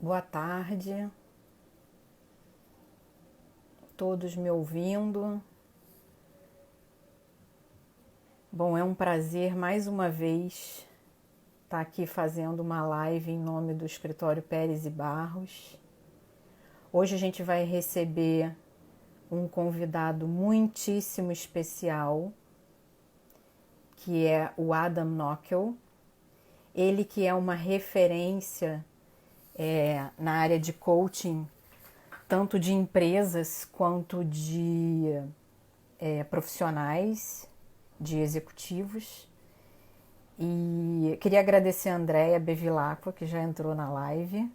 Boa tarde, todos me ouvindo. Bom, é um prazer mais uma vez estar aqui fazendo uma live em nome do Escritório Pérez e Barros. Hoje a gente vai receber um convidado muitíssimo especial, que é o Adam Nockel. Ele que é uma referência na área de coaching, tanto de empresas quanto de profissionais, de executivos. E queria agradecer a Andréia Bevilacqua, que já entrou na live,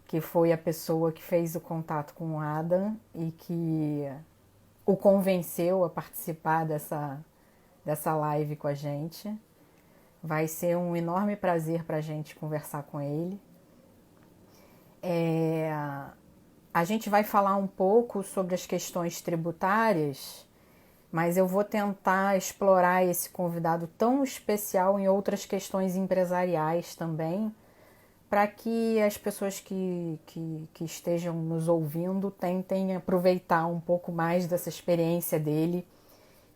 que foi a pessoa que fez o contato com o Adam e que o convenceu a participar dessa live com a gente. Vai ser um enorme prazer para a gente conversar com ele. A gente vai falar um pouco sobre as questões tributárias, mas eu vou tentar explorar esse convidado tão especial em outras questões empresariais também, para que as pessoas que estejam nos ouvindo tentem aproveitar um pouco mais dessa experiência dele,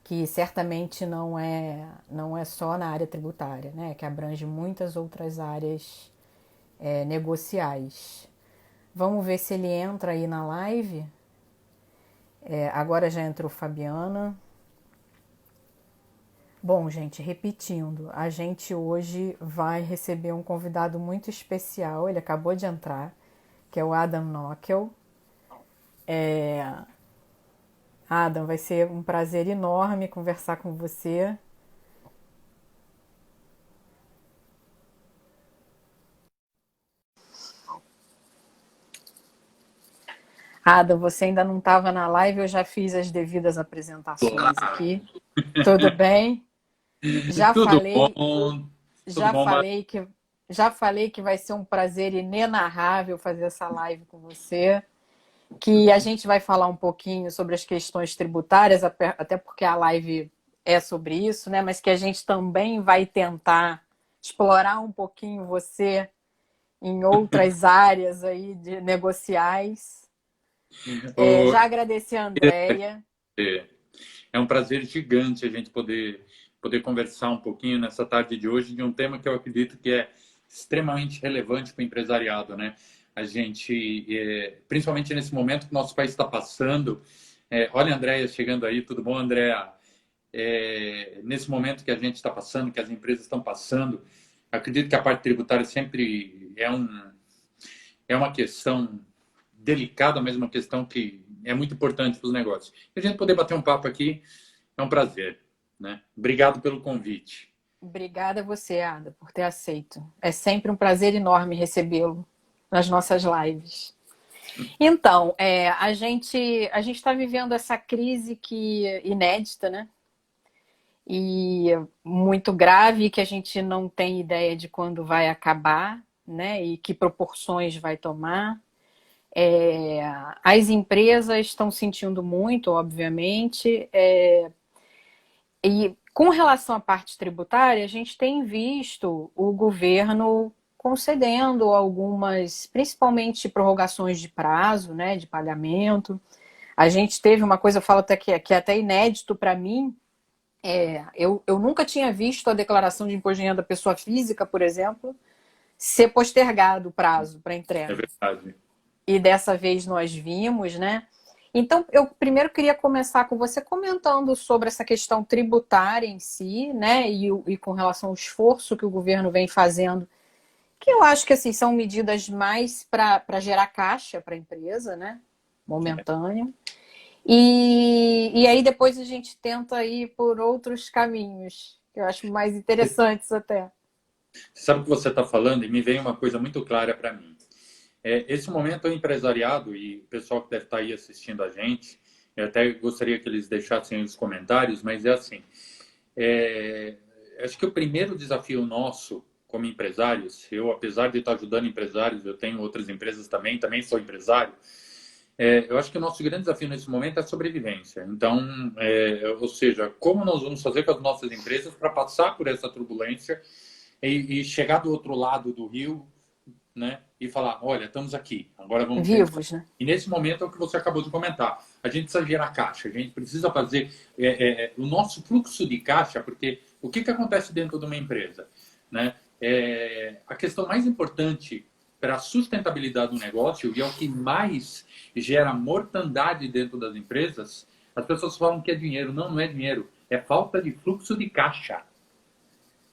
que certamente não é só na área tributária, né? Que abrange muitas outras áreas negociais. Vamos ver se ele entra aí na live. Agora já entrou Fabiana. Bom, gente, repetindo, a gente hoje vai receber um convidado muito especial, ele acabou de entrar, que é o Adam Nockel. Adam, vai ser um prazer enorme conversar com você. Adam, você ainda não estava na live, eu já fiz as devidas apresentações Olá, aqui. Tudo bem? Já tudo falei, bom? Tudo já bom, Mar... falei que já falei que vai ser um prazer inenarrável fazer essa live com você. Que a gente vai falar um pouquinho sobre as questões tributárias, até porque a live é sobre isso, né? Mas que a gente também vai tentar explorar um pouquinho você em outras áreas aí de negociais. Ô, Já agradeci a Andrea. É um prazer gigante a gente poder conversar um pouquinho nessa tarde de hoje de um tema que eu acredito que é extremamente relevante para o empresariado, né? A gente, principalmente nesse momento que o nosso país está passando, olha a Andréia chegando aí, tudo bom, Andréia? Nesse momento que a gente está passando, que as empresas estão passando, acredito que a parte tributária sempre é uma questão delicada, mas uma questão que é muito importante para os negócios. E a gente poder bater um papo aqui é um prazer, né? Obrigado pelo convite. Obrigada a você, Ada, por ter aceito. É sempre um prazer enorme recebê-lo nas nossas lives. Então, a gente está vivendo essa crise que inédita, né? E muito grave, que a gente não tem ideia de quando vai acabar, né? E que proporções vai tomar. As empresas estão sentindo muito, obviamente, e com relação à parte tributária, a gente tem visto o governo concedendo algumas, principalmente prorrogações de prazo, né, de pagamento. A gente teve uma coisa, eu falo até que é até inédito para mim. Eu nunca tinha visto a declaração de imposto de renda da pessoa física, por exemplo, ser postergado o prazo para É entrega. verdade. E dessa vez nós vimos, né? Então, eu primeiro queria começar com você comentando sobre essa questão tributária em si, né? E com relação ao esforço que o governo vem fazendo, que eu acho que assim, são medidas mais para gerar caixa para a empresa, né? Momentâneo. E aí depois a gente tenta ir por outros caminhos, que eu acho mais interessantes até. Você sabe o que você está falando e me veio uma coisa muito clara para mim. Esse momento é empresariado e o pessoal que deve estar aí assistindo a gente, eu até gostaria que eles deixassem os comentários, mas é assim, é, acho que o primeiro desafio nosso como empresários, eu apesar de estar ajudando empresários, eu tenho outras empresas também sou empresário, eu acho que o nosso grande desafio nesse momento é a sobrevivência. Então, ou seja, como nós vamos fazer com as nossas empresas para passar por essa turbulência e chegar do outro lado do rio né? E falar, olha, estamos aqui, agora vamos vivos, pensar. né? E nesse momento é o que você acabou de comentar. A gente precisa gerar caixa, a gente precisa fazer o nosso fluxo de caixa, porque o que acontece dentro de uma empresa, né? A questão mais importante para a sustentabilidade do negócio, e é o que mais gera mortandade dentro das empresas, as pessoas falam que é dinheiro. Não, não é dinheiro. É falta de fluxo de caixa.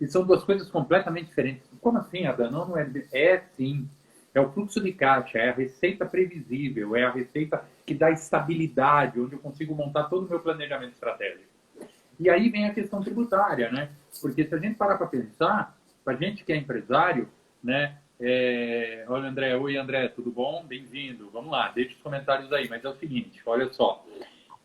E são duas coisas completamente diferentes. Como assim, Adão? Não, não é. É sim. É o fluxo de caixa, é a receita previsível, é a receita que dá estabilidade, onde eu consigo montar todo o meu planejamento estratégico. E aí vem a questão tributária, né? Porque se a gente parar para pensar, para a gente que é empresário, né? Olha, André, oi André, tudo bom? Bem-vindo. Vamos lá, deixa os comentários aí. Mas é o seguinte, olha só.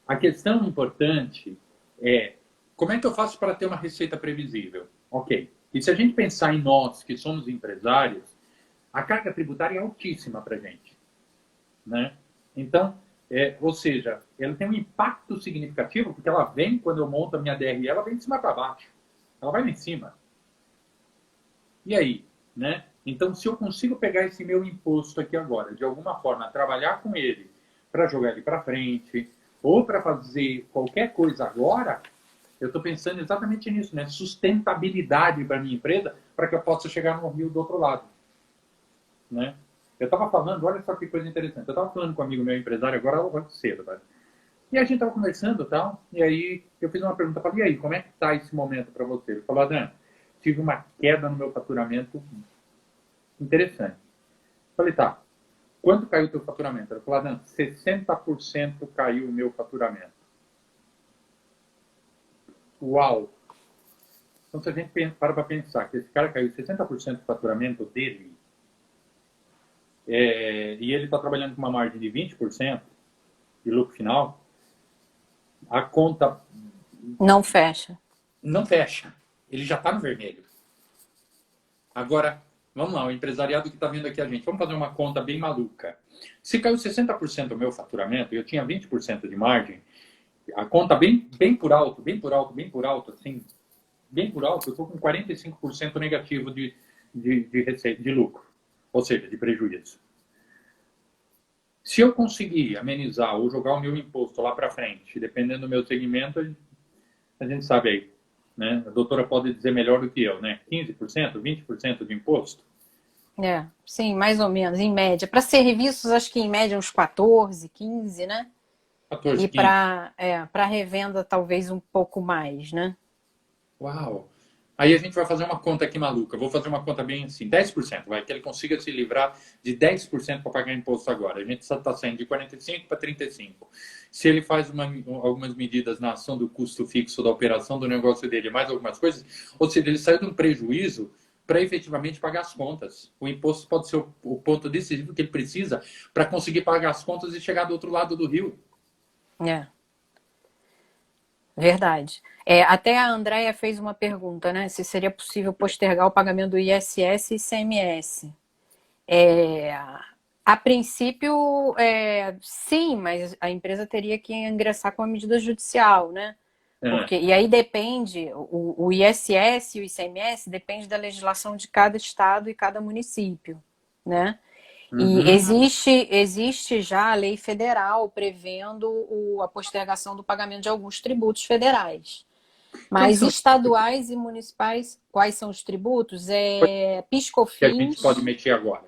A questão importante é como é que eu faço para ter uma receita previsível? Ok. E se a gente pensar em nós que somos empresários, a carga tributária é altíssima para a gente, né? Então, ou seja, ela tem um impacto significativo porque ela vem, quando eu monto a minha DRE, ela vem de cima para baixo. Ela vai lá em cima. E aí, né? Então, se eu consigo pegar esse meu imposto aqui agora, de alguma forma, trabalhar com ele para jogar ele para frente, ou para fazer qualquer coisa agora, eu estou pensando exatamente nisso, né? Sustentabilidade para minha empresa, para que eu possa chegar no rio do outro lado, né? Eu estava falando, olha só que coisa interessante. Eu estava falando com um amigo meu empresário agora logo cedo, tá? E a gente estava conversando e tal, e aí eu fiz uma pergunta, falei, e aí, como é que está esse momento para você? Ele falou, Adriano, tive uma queda no meu faturamento interessante. Falei, tá, quanto caiu o teu faturamento? Ele falou, Adriano, 60% caiu o meu faturamento. Uau! Então, se a gente para pensar que esse cara caiu 60% do faturamento dele, e ele está trabalhando com uma margem de 20% de lucro final, a conta Não fecha. não fecha. Ele já está no vermelho. Agora, vamos lá, o empresariado que está vindo aqui a gente, vamos fazer uma conta bem maluca. Se caiu 60% do meu faturamento e eu tinha 20% de margem, a conta bem por alto, assim, bem por alto, eu estou com 45% negativo de receita, de lucro, ou seja, de prejuízo. Se eu conseguir amenizar ou jogar o meu imposto lá para frente, dependendo do meu segmento, a gente sabe aí, né? A doutora pode dizer melhor do que eu, né? 15%, 20% de imposto? Sim, mais ou menos, em média. Para serviços, acho que em média uns 14, 15, né? 14, E 15. para revenda, talvez um pouco mais, né? Uau! Aí a gente vai fazer uma conta aqui maluca. Vou fazer uma conta bem assim, 10%, vai, que ele consiga se livrar de 10% para pagar imposto agora. A gente está saindo de 45% para 35%. Se ele faz algumas medidas na ação do custo fixo da operação do negócio dele, mais algumas coisas, ou seja, ele saiu de um prejuízo para efetivamente pagar as contas. O imposto pode ser o ponto decisivo que ele precisa para conseguir pagar as contas e chegar do outro lado do rio. É, verdade. Até a Andrea fez uma pergunta, né? Se seria possível postergar o pagamento do ISS e ICMS. A princípio, sim, mas a empresa teria que ingressar com a medida judicial, né? É. E aí depende, o ISS e o ICMS depende da legislação de cada estado e cada município, né? E Uhum. existe já a lei federal prevendo a postergação do pagamento de alguns tributos federais. Quais Mas são estaduais e municipais, quais são os tributos? que a gente pode PIS/COFINS, mexer agora?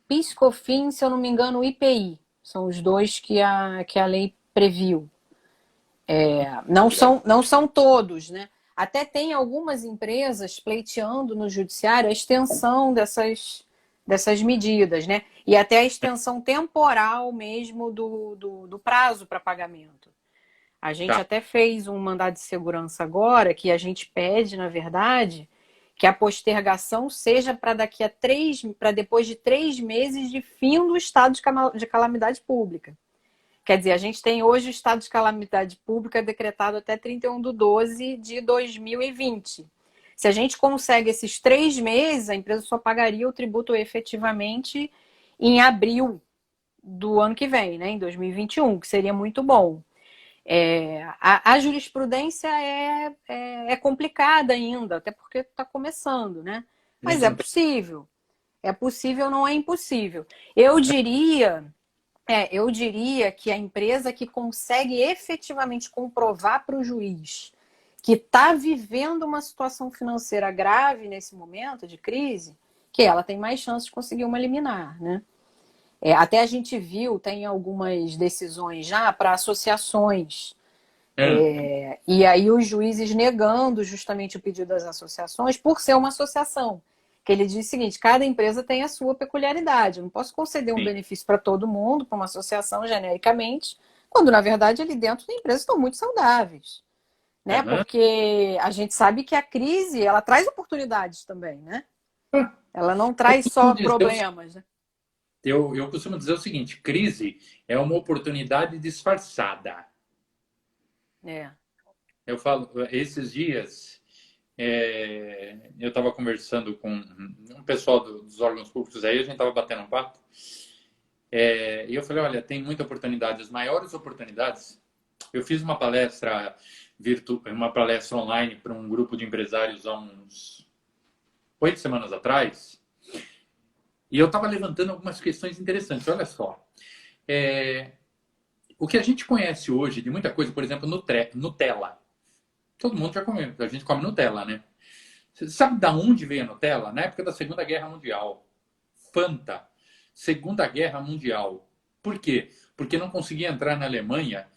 PIS/COFINS, se eu não me engano, o IPI. São os dois que a lei previu. Não são todos, né? Até tem algumas empresas pleiteando no judiciário a extensão dessas medidas, né? E até a extensão temporal mesmo do prazo para pagamento. A gente Tá. até fez um mandado de segurança agora, que a gente pede, na verdade, que a postergação seja para depois de 3 meses de fim do estado de calamidade pública. Quer dizer, a gente tem hoje o estado de calamidade pública decretado até 31/12/2020. Se a gente consegue esses 3 meses, a empresa só pagaria o tributo efetivamente em abril do ano que vem, né, em 2021, que seria muito bom. A jurisprudência é complicada ainda, até porque está começando, né? A Mas gente é não tem. possível. É possível, não é impossível. Eu diria que a empresa que consegue efetivamente comprovar para o juiz que está vivendo uma situação financeira grave nesse momento de crise, que ela tem mais chance de conseguir uma liminar, né? Até a gente viu, tem algumas decisões já para associações. É, E aí os juízes negando justamente o pedido das associações por ser uma associação. Que ele diz o seguinte, cada empresa tem a sua peculiaridade. Eu não posso conceder um sim. benefício para todo mundo, para uma associação genericamente, quando na verdade ali dentro da empresa estão muito saudáveis. Né? Aham. Porque a gente sabe que a crise ela traz oportunidades também, né? Ah, Ela não Eu traz costumo só dizer, problemas. Né? eu costumo dizer o seguinte: crise é uma oportunidade disfarçada. É. Eu falo, esses dias, eu estava conversando com um pessoal dos órgãos públicos aí, a gente estava batendo um papo, e eu falei, olha, tem muita oportunidade, as maiores oportunidades. Eu fiz uma palestra online para um grupo de empresários há uns 8 semanas atrás, e eu estava levantando algumas questões interessantes. Olha só, é, o que a gente conhece hoje de muita coisa, por exemplo, Nutella. Todo mundo já comeu, a gente come Nutella, né? Você sabe de onde veio a Nutella? Na época da Segunda Guerra Mundial. Fanta. Segunda Guerra Mundial. Por quê? Porque não conseguia entrar na Alemanha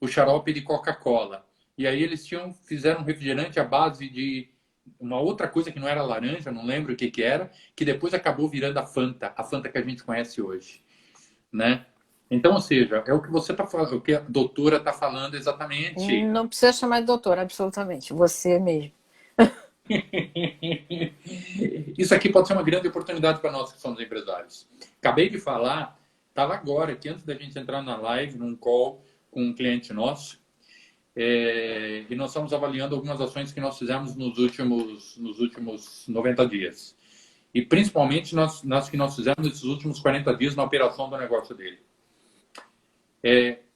o xarope de Coca-Cola. E aí eles fizeram um refrigerante à base de uma outra coisa que não era laranja, não lembro o que que era, que depois acabou virando a Fanta que a gente conhece hoje, né? Então, ou seja, é o que você tá falando, o que a doutora está falando exatamente. Não precisa chamar de doutor, absolutamente. Você mesmo. Isso aqui pode ser uma grande oportunidade para nós que somos empresários. Acabei de falar, estava agora, aqui antes da gente entrar na live, num call com um cliente nosso, e nós estamos avaliando algumas ações que nós fizemos nos últimos 90 dias. E principalmente nas que nós fizemos nesses últimos 40 dias na operação do negócio dele.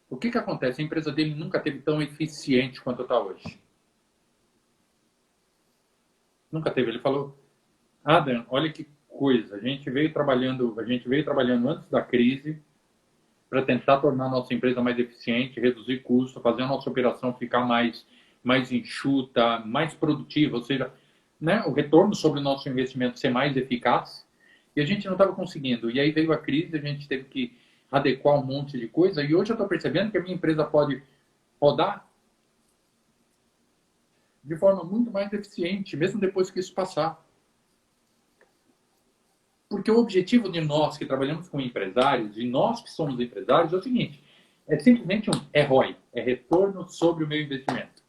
O que acontece? A empresa dele nunca teve tão eficiente quanto está hoje. Nunca teve. Ele falou, Adam, olha que coisa. A gente veio trabalhando antes da crise para tentar tornar a nossa empresa mais eficiente, reduzir custo, fazer a nossa operação ficar mais enxuta, mais produtiva, ou seja, né, o retorno sobre o nosso investimento ser mais eficaz. E a gente não estava conseguindo. E aí veio a crise, a gente teve que adequar um monte de coisa. E hoje eu estou percebendo que a minha empresa pode rodar de forma muito mais eficiente, mesmo depois que isso passar. Porque o objetivo de nós que trabalhamos com empresários, e nós que somos empresários, é o seguinte: é simplesmente é ROI, é retorno sobre o meu investimento.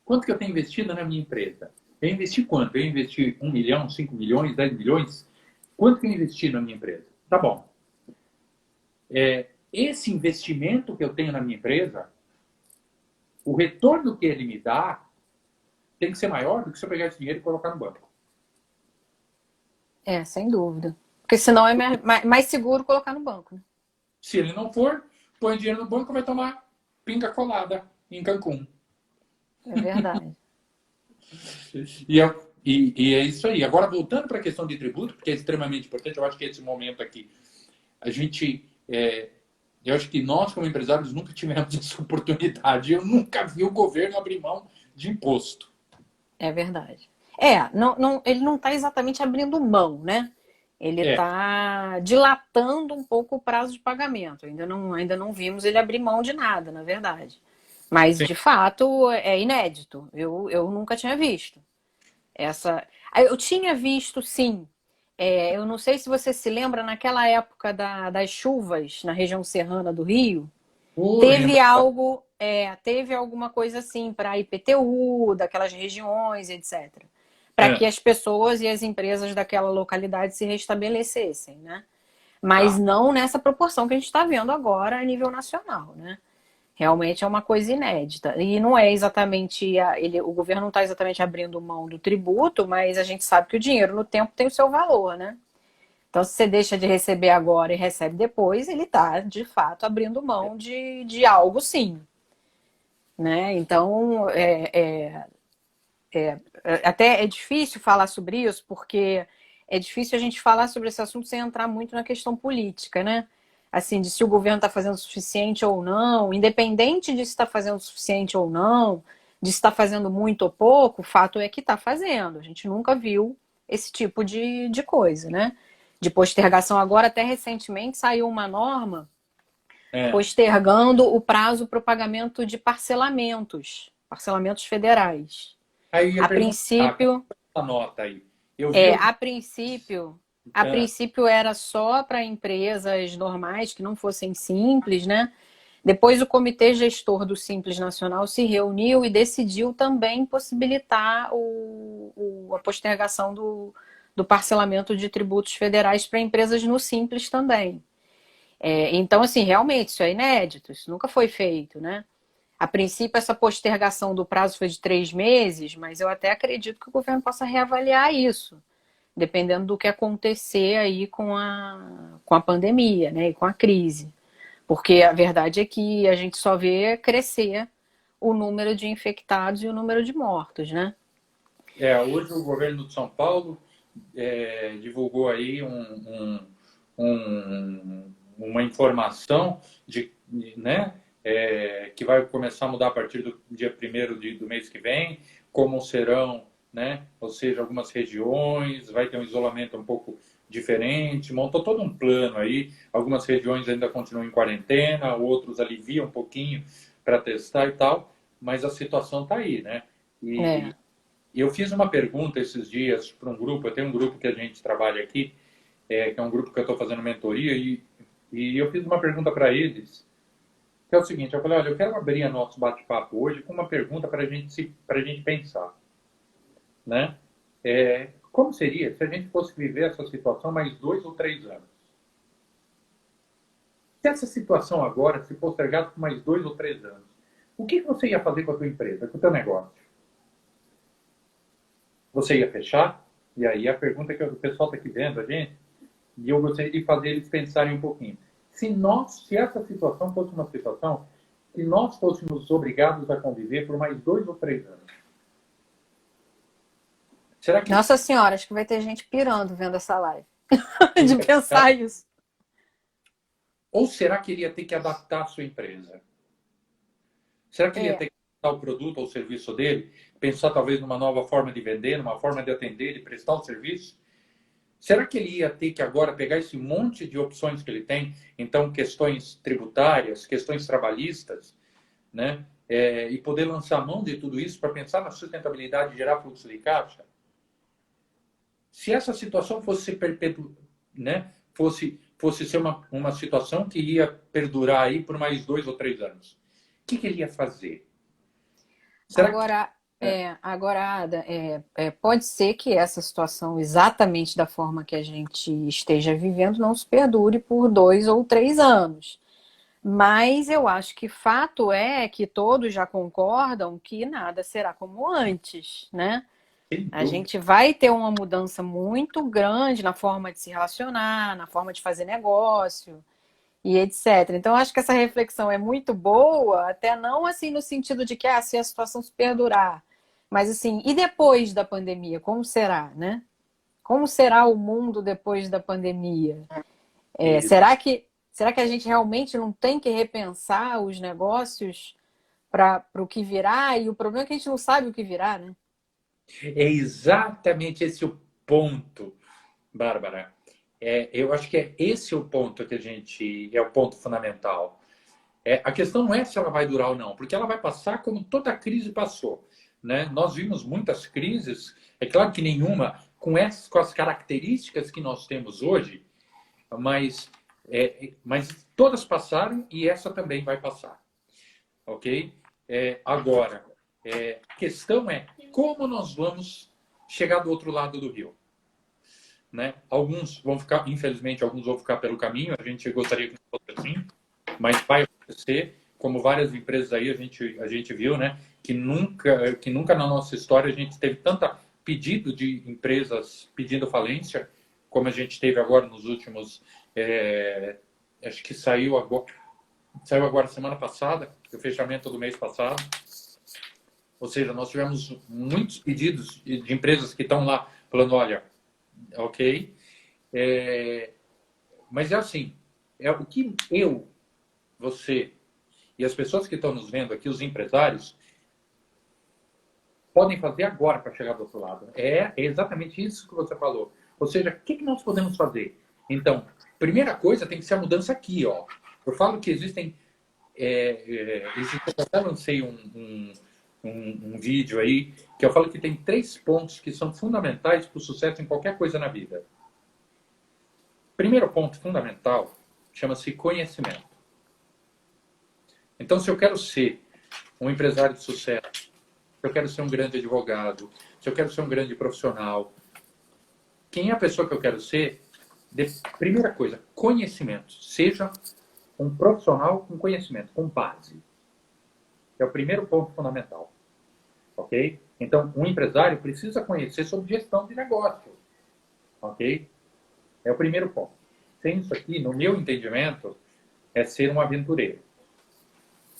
Quanto que eu tenho investido na minha empresa? Eu investi quanto? Eu investi 1 milhão, 5 milhões, 10 milhões? Quanto que eu investi na minha empresa? Tá bom. Esse investimento que eu tenho na minha empresa, o retorno que ele me dá tem que ser maior do que se eu pegar esse dinheiro e colocar no banco. Sem dúvida. Porque senão é mais seguro colocar no banco. Né? Se ele não for, põe dinheiro no banco e vai tomar pinga colada em Cancún. É verdade. E é isso aí. Agora, voltando para a questão de tributo, porque é extremamente importante, eu acho que esse momento aqui, a gente. Eu acho que nós, como empresários, nunca tivemos essa oportunidade. Eu nunca vi o governo abrir mão de imposto. É verdade. Ele não está exatamente abrindo mão, né? Ele É, está dilatando um pouco o prazo de pagamento. Ainda não vimos ele abrir mão de nada, na verdade. Mas, sim. de fato, é inédito. Eu nunca tinha visto. Eu tinha visto, sim. Eu não sei se você se lembra, naquela época das chuvas na região serrana do Rio, Lembro. teve alguma coisa assim para IPTU, daquelas regiões, etc. Para que É, as pessoas e as empresas daquela localidade se restabelecessem, né? Mas tá. não nessa proporção que a gente está vendo agora a nível nacional, né? Realmente é uma coisa inédita. E não é exatamente. O governo não está exatamente abrindo mão do tributo, mas a gente sabe que o dinheiro no tempo tem o seu valor, né? Então, se você deixa de receber agora e recebe depois, ele está, de fato, abrindo mão de algo, sim. Né? Então, até é difícil falar sobre isso, porque é difícil a gente falar sobre esse assunto sem entrar muito na questão política, né? Assim, de se o governo está fazendo o suficiente ou não, independente de se está fazendo o suficiente ou não, de se está fazendo muito ou pouco, o fato é que está fazendo. A gente nunca viu esse tipo de coisa, né? De postergação. Agora, até recentemente, saiu uma norma postergando o prazo para o pagamento de parcelamentos federais. Aí eu A pergunto, princípio, a nota aí. Eu vi a princípio, a princípio era só para empresas normais que não fossem simples, né? Depois o Comitê Gestor do Simples Nacional se reuniu e decidiu também possibilitar a postergação do parcelamento de tributos federais para empresas no Simples também. Então, assim, realmente, isso é inédito, isso nunca foi feito, né? A princípio, essa postergação do prazo foi de 3 meses, mas eu até acredito que o governo possa reavaliar isso, dependendo do que acontecer aí com a pandemia, né, e com a crise. Porque a verdade é que a gente só vê crescer o número de infectados e o número de mortos, né? Hoje o governo de São Paulo divulgou aí uma informação né, que vai começar a mudar a partir do dia 1º do mês que vem, como serão, né, ou seja, algumas regiões, vai ter um isolamento um pouco diferente, montou todo um plano aí, algumas regiões ainda continuam em quarentena, outros aliviam um pouquinho para testar e tal, mas a situação está aí, né? E eu fiz uma pergunta esses dias para um grupo, eu tenho um grupo que a gente trabalha aqui, que é um grupo que eu estou fazendo mentoria, e eu fiz uma pergunta para eles, que é o seguinte, eu falei, olha, eu quero abrir nosso bate-papo hoje com uma pergunta para a gente pensar, né? Como seria se a gente fosse viver essa situação mais 2 ou 3 anos? Se essa situação agora se postergasse por mais 2 ou 3 anos, o que você ia fazer com a tua empresa, com o teu negócio? Você ia fechar? E aí a pergunta que o pessoal está aqui vendo a gente, e eu gostaria de fazer eles pensarem um pouquinho. Se essa situação fosse uma situação que nós fôssemos obrigados a conviver por mais 2 ou 3 anos, será que... Nossa Senhora, acho que vai ter gente pirando vendo essa live. De pensar isso. Ou será que ele ia ter que adaptar a sua empresa? Será que ele ia ter que adaptar o produto ou o serviço dele? Pensar talvez numa nova forma de vender, numa forma de atender, de prestar o serviço? Será que ele ia ter que agora pegar esse monte de opções que ele tem, então questões tributárias, questões trabalhistas, né? E poder lançar a mão de tudo isso para pensar na sustentabilidade e gerar fluxo de caixa? Se essa situação fosse né? fosse ser uma situação que ia perdurar aí por mais 2 ou 3 anos, o que ele ia fazer? Agora, Ada, pode ser que essa situação, exatamente da forma que a gente esteja vivendo, não se perdure por 2 ou 3 anos. Mas eu acho que fato é que todos já concordam que nada será como antes, né? A gente vai ter uma mudança muito grande na forma de se relacionar, na forma de fazer negócio e etc. Então, acho que essa reflexão é muito boa, até não assim no sentido de que se a situação se perdurar, mas assim, e depois da pandemia, como será, né? Como será o mundo depois da pandemia? Será que a gente realmente não tem que repensar os negócios para o que virá? E o problema é que a gente não sabe o que virá, né? É exatamente esse o ponto, Bárbara. Eu acho que é esse o ponto é o ponto fundamental. A questão não é se ela vai durar ou não, porque ela vai passar como toda crise passou, né? Nós vimos muitas crises, é claro que nenhuma com as características que nós temos hoje, mas todas passaram e essa também vai passar, ok? Agora, a questão é como nós vamos chegar do outro lado do rio, né? Alguns vão ficar, infelizmente, alguns vão ficar pelo caminho. A gente gostaria que não fosse assim, mas vai acontecer. Como várias empresas aí a gente viu, né? Que nunca na nossa história a gente teve tanta pedido de empresas pedindo falência como a gente teve agora nos últimos. Acho que saiu agora semana passada, o fechamento do mês passado. Ou seja, nós tivemos muitos pedidos de empresas que estão lá falando, olha, ok? Mas é assim, é o que você e as pessoas que estão nos vendo aqui, os empresários, podem fazer agora para chegar do outro lado. É exatamente isso que você falou. Ou seja, o que nós podemos fazer? Então, primeira coisa tem que ser a mudança aqui, ó. Eu falo que existem eu até lancei um vídeo aí que eu falo que tem 3 pontos que são fundamentais para o sucesso em qualquer coisa na vida. Primeiro ponto fundamental chama-se conhecimento. Então, se eu quero ser um empresário de sucesso, se eu quero ser um grande advogado, se eu quero ser um grande profissional, quem é a pessoa que eu quero ser? Primeira coisa, conhecimento. Seja um profissional com conhecimento, com base. É o primeiro ponto fundamental. Ok? Então, um empresário precisa conhecer sobre gestão de negócio. Ok? É o primeiro ponto. Sem isso aqui, no meu entendimento, é ser um aventureiro.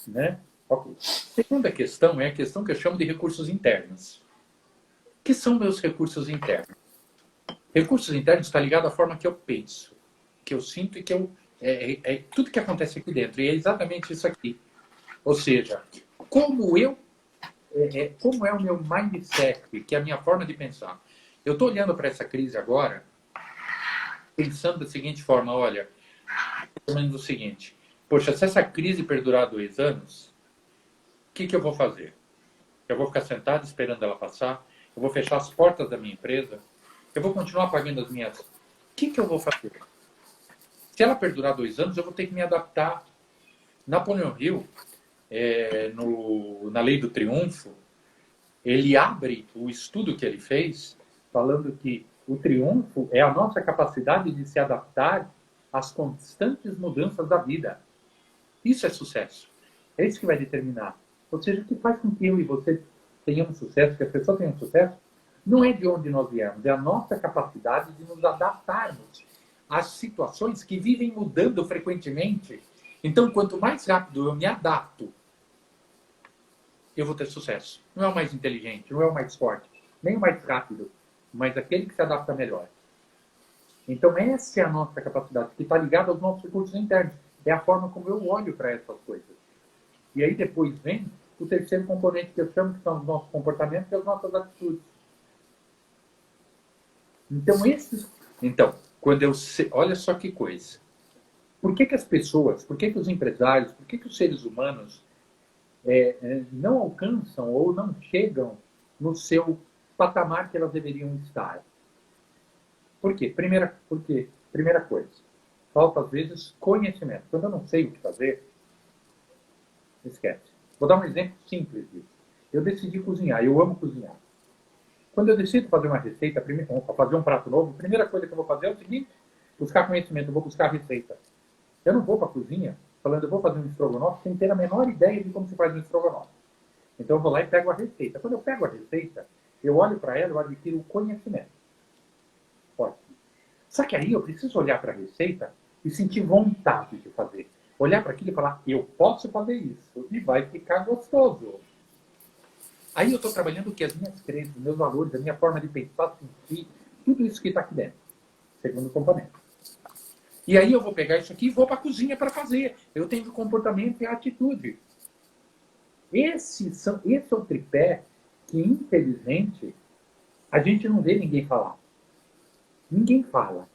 Né? Ok. Segunda questão é a questão que eu chamo de recursos internos. O que são meus recursos internos? Recursos internos está ligado à forma que eu penso, que eu sinto e que eu... tudo que acontece aqui dentro. E é exatamente isso aqui. Ou seja, como é o meu mindset, que é a minha forma de pensar. Eu estou olhando para essa crise agora, pensando da seguinte forma, olha, pelo menos o seguinte, poxa, se essa crise perdurar 2 anos, o que eu vou fazer? Eu vou ficar sentado esperando ela passar? Eu vou fechar as portas da minha empresa? Eu vou continuar pagando as minhas... O que eu vou fazer? Se ela perdurar 2 anos, eu vou ter que me adaptar. Napoleão Hill, na Lei do Triunfo, ele abre o estudo que ele fez falando que o triunfo é a nossa capacidade de se adaptar às constantes mudanças da vida. Isso é sucesso. É isso que vai determinar. Ou seja, o que faz com que eu e você tenhamos sucesso, que as pessoas tenham sucesso, não é de onde nós viemos, é a nossa capacidade de nos adaptarmos às situações que vivem mudando frequentemente. Então, quanto mais rápido eu me adapto, eu vou ter sucesso. Não é o mais inteligente, não é o mais forte, nem o mais rápido, mas aquele que se adapta melhor. Então, essa é a nossa capacidade, que está ligada aos nossos recursos internos. É a forma como eu olho para essas coisas. E aí depois vem o terceiro componente que eu chamo, que são os nossos comportamentos e as nossas atitudes. Então, quando eu olha só que coisa. Por que as pessoas, por que os empresários, por que os seres humanos não alcançam ou não chegam no seu patamar que elas deveriam estar? Por quê? Primeira coisa, falta às vezes conhecimento. Quando eu não sei o que fazer, esquece. Vou dar um exemplo simples disso. Eu decidi cozinhar, eu amo cozinhar. Quando eu decido fazer uma receita, fazer um prato novo, a primeira coisa que eu vou fazer é o seguinte: buscar conhecimento, eu vou buscar receita. Eu não vou para a cozinha falando, eu vou fazer um estrogonofe sem ter a menor ideia de como se faz um estrogonofe. Então eu vou lá e pego a receita. Quando eu pego a receita, eu olho para ela, eu adquiro o conhecimento. Ótimo. Só que aí eu preciso olhar para a receita e sentir vontade de fazer. Olhar para aquilo e falar, eu posso fazer isso e vai ficar gostoso. Aí eu estou trabalhando o que? As minhas crenças, meus valores, a minha forma de pensar, sentir, tudo isso que está aqui dentro. Segundo componente. E aí eu vou pegar isso aqui e vou para a cozinha para fazer. Eu tenho o comportamento e a atitude. Esse é o tripé que, infelizmente, a gente não vê ninguém falar. Ninguém fala.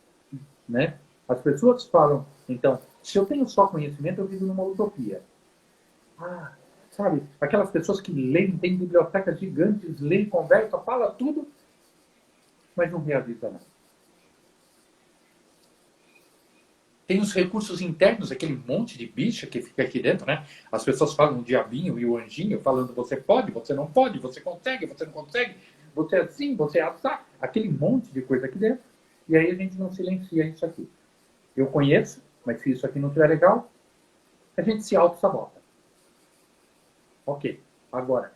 Né? As pessoas falam, então, se eu tenho só conhecimento, eu vivo numa utopia. Sabe? Aquelas pessoas que leem, têm bibliotecas gigantes, leem, conversam, falam tudo, mas não realizam nada. Tem os recursos internos, aquele monte de bicha que fica aqui dentro, né? As pessoas falam o diabinho e o anjinho, falando você pode, você não pode, você consegue, você não consegue, você é assim, você é assar, aquele monte de coisa aqui dentro. E aí a gente não silencia isso aqui. Eu conheço, mas se isso aqui não estiver legal, a gente se auto-sabota. Ok. Agora,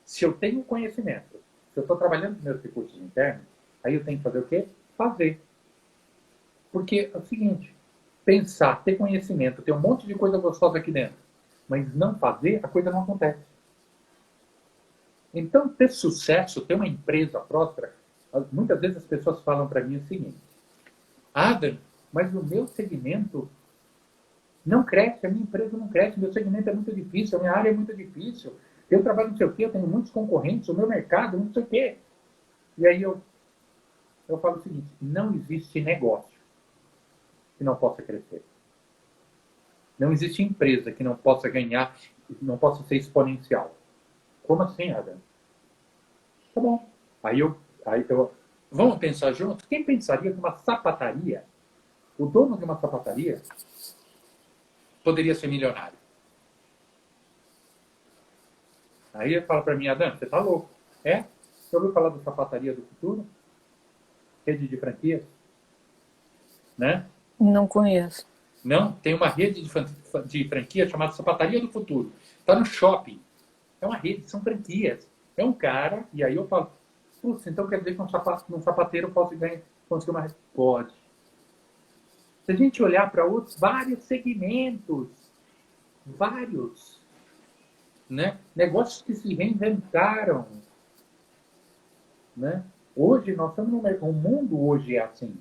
se eu tenho conhecimento, se eu estou trabalhando com meus recursos internos, aí eu tenho que fazer o quê? Fazer. Porque é o seguinte, pensar, ter conhecimento, ter um monte de coisa gostosa aqui dentro, mas não fazer, a coisa não acontece. Então, ter sucesso, ter uma empresa próspera, Muitas vezes as pessoas falam para mim o seguinte: Adam, mas o meu segmento não cresce, a minha empresa não cresce, meu segmento é muito difícil, a minha área é muito difícil, eu trabalho não sei o quê, eu tenho muitos concorrentes, o meu mercado não sei o quê. E aí eu falo o seguinte: não existe negócio que não possa crescer. Não existe empresa que não possa ganhar, não possa ser exponencial. Como assim, Adam? Tá bom. Aí eu, vamos pensar juntos? Quem pensaria que uma sapataria, o dono de uma sapataria, poderia ser milionário? Aí ele fala para mim: Adam, você tá louco. É? Você ouviu falar da sapataria do futuro? Rede de franquias? Né? Não conheço. Não, tem uma rede de franquia chamada Sapataria do Futuro. Está no shopping. É uma rede, são franquias. É um cara, e aí eu falo, putz, então quer dizer que um sapateiro pode conseguir uma rede? Pode. Se a gente olhar para outros, vários segmentos, vários, né? Negócios que se reinventaram, né? Hoje, nós estamos o mundo hoje é assim,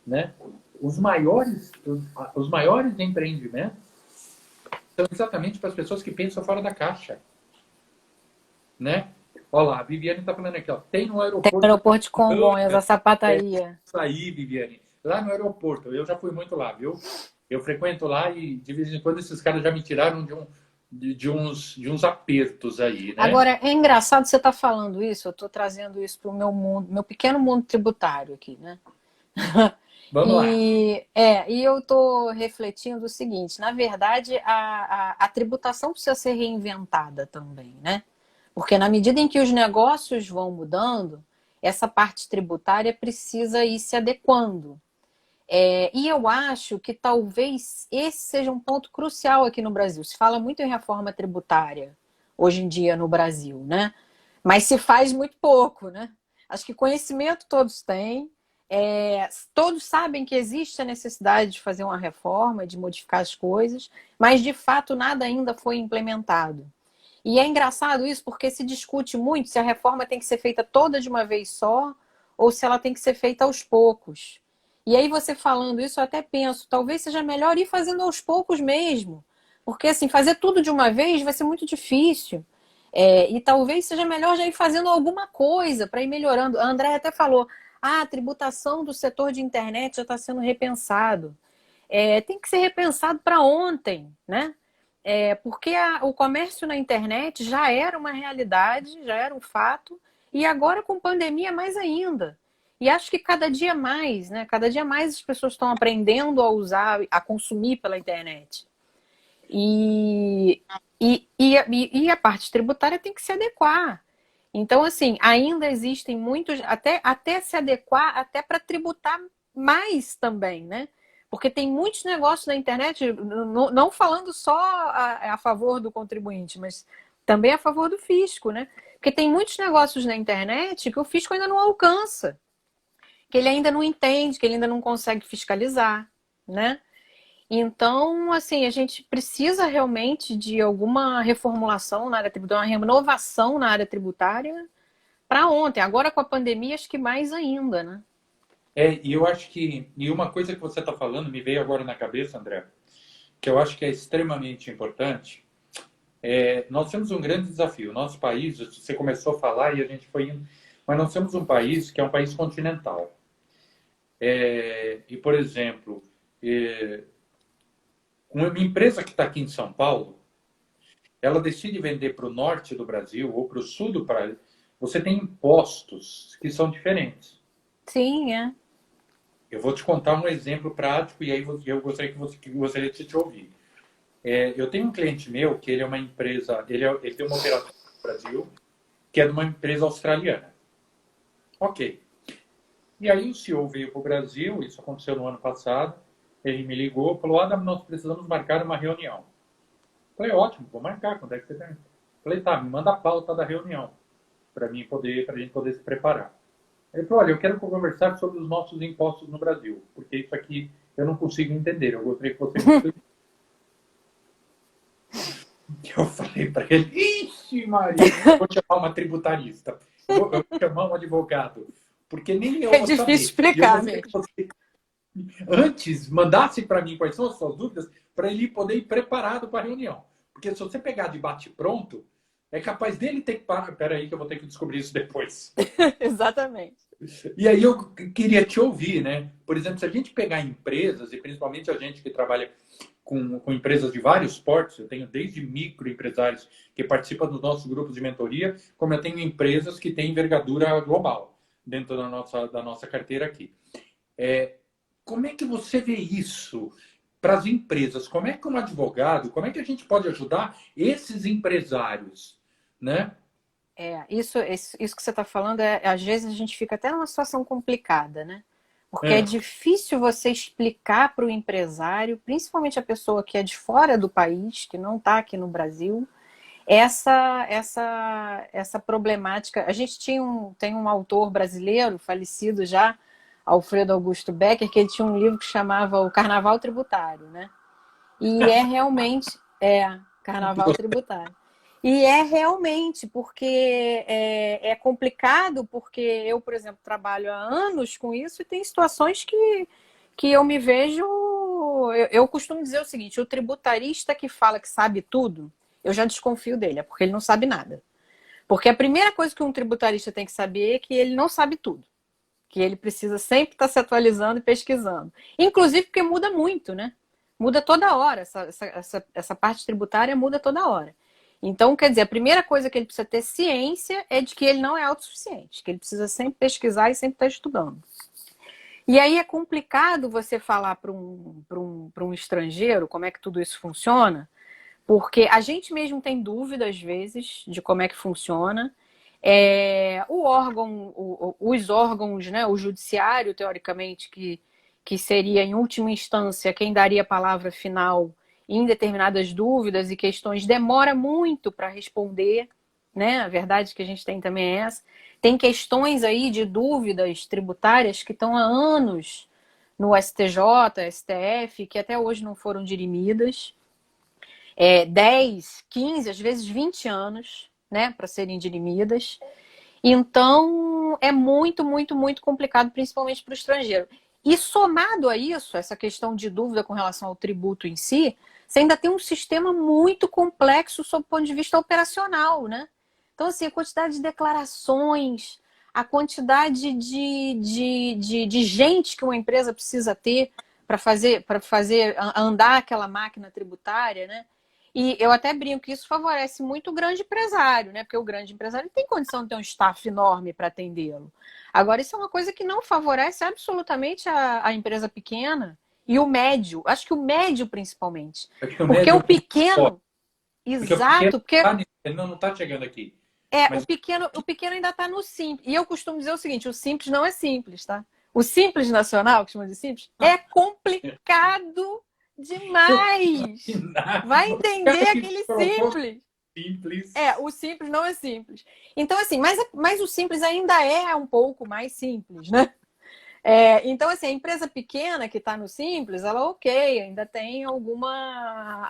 né? Os maiores empreendimentos são exatamente para as pessoas que pensam fora da caixa, né? Olha lá, a Viviane está falando aqui, ó, tem no Tem aeroporto. o aeroporto de Congonhas, a sapataria. Isso aí, Viviane. Lá no aeroporto, eu já fui muito lá, viu? Eu frequento lá e de vez em quando esses caras já me tiraram de uns apertos aí, né? Agora, é engraçado você estar falando isso, eu estou trazendo isso para o meu mundo, meu pequeno mundo tributário aqui, né? Vamos lá. E eu estou refletindo o seguinte: na verdade, a tributação precisa ser reinventada também, né? Porque na medida em que os negócios vão mudando, essa parte tributária precisa ir se adequando. E eu acho que talvez esse seja um ponto crucial aqui no Brasil. Se fala muito em reforma tributária hoje em dia no Brasil, né? Mas se faz muito pouco, né? Acho que conhecimento todos têm, todos sabem que existe a necessidade de fazer uma reforma, de modificar as coisas, mas de fato nada ainda foi implementado. E é engraçado isso porque se discute muito se a reforma tem que ser feita toda de uma vez só ou se ela tem que ser feita aos poucos. E aí você falando isso, eu até penso, talvez seja melhor ir fazendo aos poucos mesmo. Porque assim, fazer tudo de uma vez vai ser muito difícil. E talvez seja melhor já ir fazendo alguma coisa para ir melhorando. A André até falou, a tributação do setor de internet já está sendo repensado. Tem que ser repensado para ontem, né? Porque o comércio na internet já era uma realidade, já era um fato, e agora com pandemia mais ainda. E acho que cada dia mais, né? Cada dia mais as pessoas estão aprendendo a usar, a consumir pela internet. E a parte tributária tem que se adequar. Então, assim, ainda existem muitos, até se adequar, até para tributar mais também, né? Porque tem muitos negócios na internet, não falando só a favor do contribuinte, mas também a favor do fisco, né? Porque tem muitos negócios na internet que o fisco ainda não alcança, que ele ainda não entende, que ele ainda não consegue fiscalizar, né? Então, assim, a gente precisa realmente de alguma reformulação na área tributária, uma renovação na área tributária para ontem. Agora com a pandemia, acho que mais ainda, né? E eu acho e uma coisa que você está falando me veio agora na cabeça, André, que eu acho que é extremamente importante. Nós temos um grande desafio. Nosso país, você começou a falar e a gente foi indo, mas nós temos um país que é um país continental. E, por exemplo, uma empresa que está aqui em São Paulo, ela decide vender para o norte do Brasil ou para o sul do país, você tem impostos que são diferentes. Sim, é. Eu vou te contar um exemplo prático e aí eu gostaria de te ouvir. Eu tenho um cliente meu que ele é uma empresa, ele tem uma operação no Brasil que é de uma empresa australiana. Ok. E aí o CEO veio para o Brasil, isso aconteceu no ano passado, ele me ligou, falou, Adam, nós precisamos marcar uma reunião. Falei, ótimo, vou marcar, quando é que você tem? Falei, tá, me manda a pauta da reunião, para a gente poder se preparar. Ele falou, olha, eu quero conversar sobre os nossos impostos no Brasil, porque isso aqui eu não consigo entender, eu gostaria que você me explicasse. Eu falei para ele, ixi Maria, vou chamar uma tributarista, eu vou chamar um advogado, porque nem eu É vou difícil saber. E eu explicar gostaria que mesmo. você, antes, mandasse para mim quais são as suas dúvidas, para ele poder ir preparado para a reunião. Porque se você pegar de bate-pronto, é capaz dele ter que parar. Espera aí que eu vou ter que descobrir isso depois. Exatamente. E aí eu queria te ouvir, né? Por exemplo, se a gente pegar empresas, e principalmente a gente que trabalha com empresas de vários portos, eu tenho desde microempresários que participam dos nossos grupos de mentoria, como eu tenho empresas que têm envergadura global dentro da nossa carteira aqui. Como é que você vê isso para as empresas? Como é que um advogado, como é que a gente pode ajudar esses empresários, né? Isso que você está falando, às vezes a gente fica até numa situação complicada, né? Porque é É, difícil você explicar para o empresário, principalmente a pessoa que é de fora do país, que não está aqui no Brasil, essa problemática. A gente tem um autor brasileiro, falecido já, Alfredo Augusto Becker, que ele tinha um livro que chamava O Carnaval Tributário, né? E é realmente Carnaval Tributário. E é realmente, porque é complicado, porque eu, por exemplo, trabalho há anos com isso e tem situações que eu me vejo. Eu costumo dizer o seguinte: o tributarista que fala que sabe tudo, eu já desconfio dele, é porque ele não sabe nada. Porque a primeira coisa que um tributarista tem que saber é que ele não sabe tudo, que ele precisa sempre estar se atualizando e pesquisando. Inclusive porque muda muito, né? Muda toda hora, essa parte tributária muda toda hora. Então, quer dizer, a primeira coisa que ele precisa ter ciência é de que ele não é autossuficiente, que ele precisa sempre pesquisar e sempre estar estudando. E aí é complicado você falar para um estrangeiro como é que tudo isso funciona, porque a gente mesmo tem dúvida, às vezes, de como é que funciona. Os órgãos, né, o judiciário, teoricamente, que seria, em última instância, quem daria a palavra final em determinadas dúvidas e questões, demora muito para responder, né? A verdade que a gente tem também é essa. Tem questões aí de dúvidas tributárias que estão há anos no STJ, STF, que até hoje não foram dirimidas. 10, 15, às vezes 20 anos, né, para serem dirimidas. Então, é muito, muito, muito complicado, principalmente para o estrangeiro. E somado a isso, essa questão de dúvida com relação ao tributo em si, você ainda tem um sistema muito complexo sob o ponto de vista operacional, né? Então, assim, a quantidade de declarações, a quantidade de gente que uma empresa precisa ter para fazer andar aquela máquina tributária, né? E eu até brinco que isso favorece muito o grande empresário, né? Porque o grande empresário tem condição de ter um staff enorme para atendê-lo. Agora, isso é uma coisa que não favorece absolutamente a empresa pequena e o médio. Acho que o médio, principalmente. acho que o Porque médio é o um pouco forte, pequeno, porque o pequeno exato, porque ele não está chegando aqui. o Mas pequeno ainda está no simples. E eu costumo dizer o seguinte: o simples não é simples, tá? O simples nacional, que chama de simples, é complicado eu demais. imaginar Vai o cara entender que aquele colocou simples. simples. O simples não é simples. Então, assim, mas o simples ainda é um pouco mais simples, né? Então, assim, a empresa pequena que está no simples, ela ok, ainda tem alguma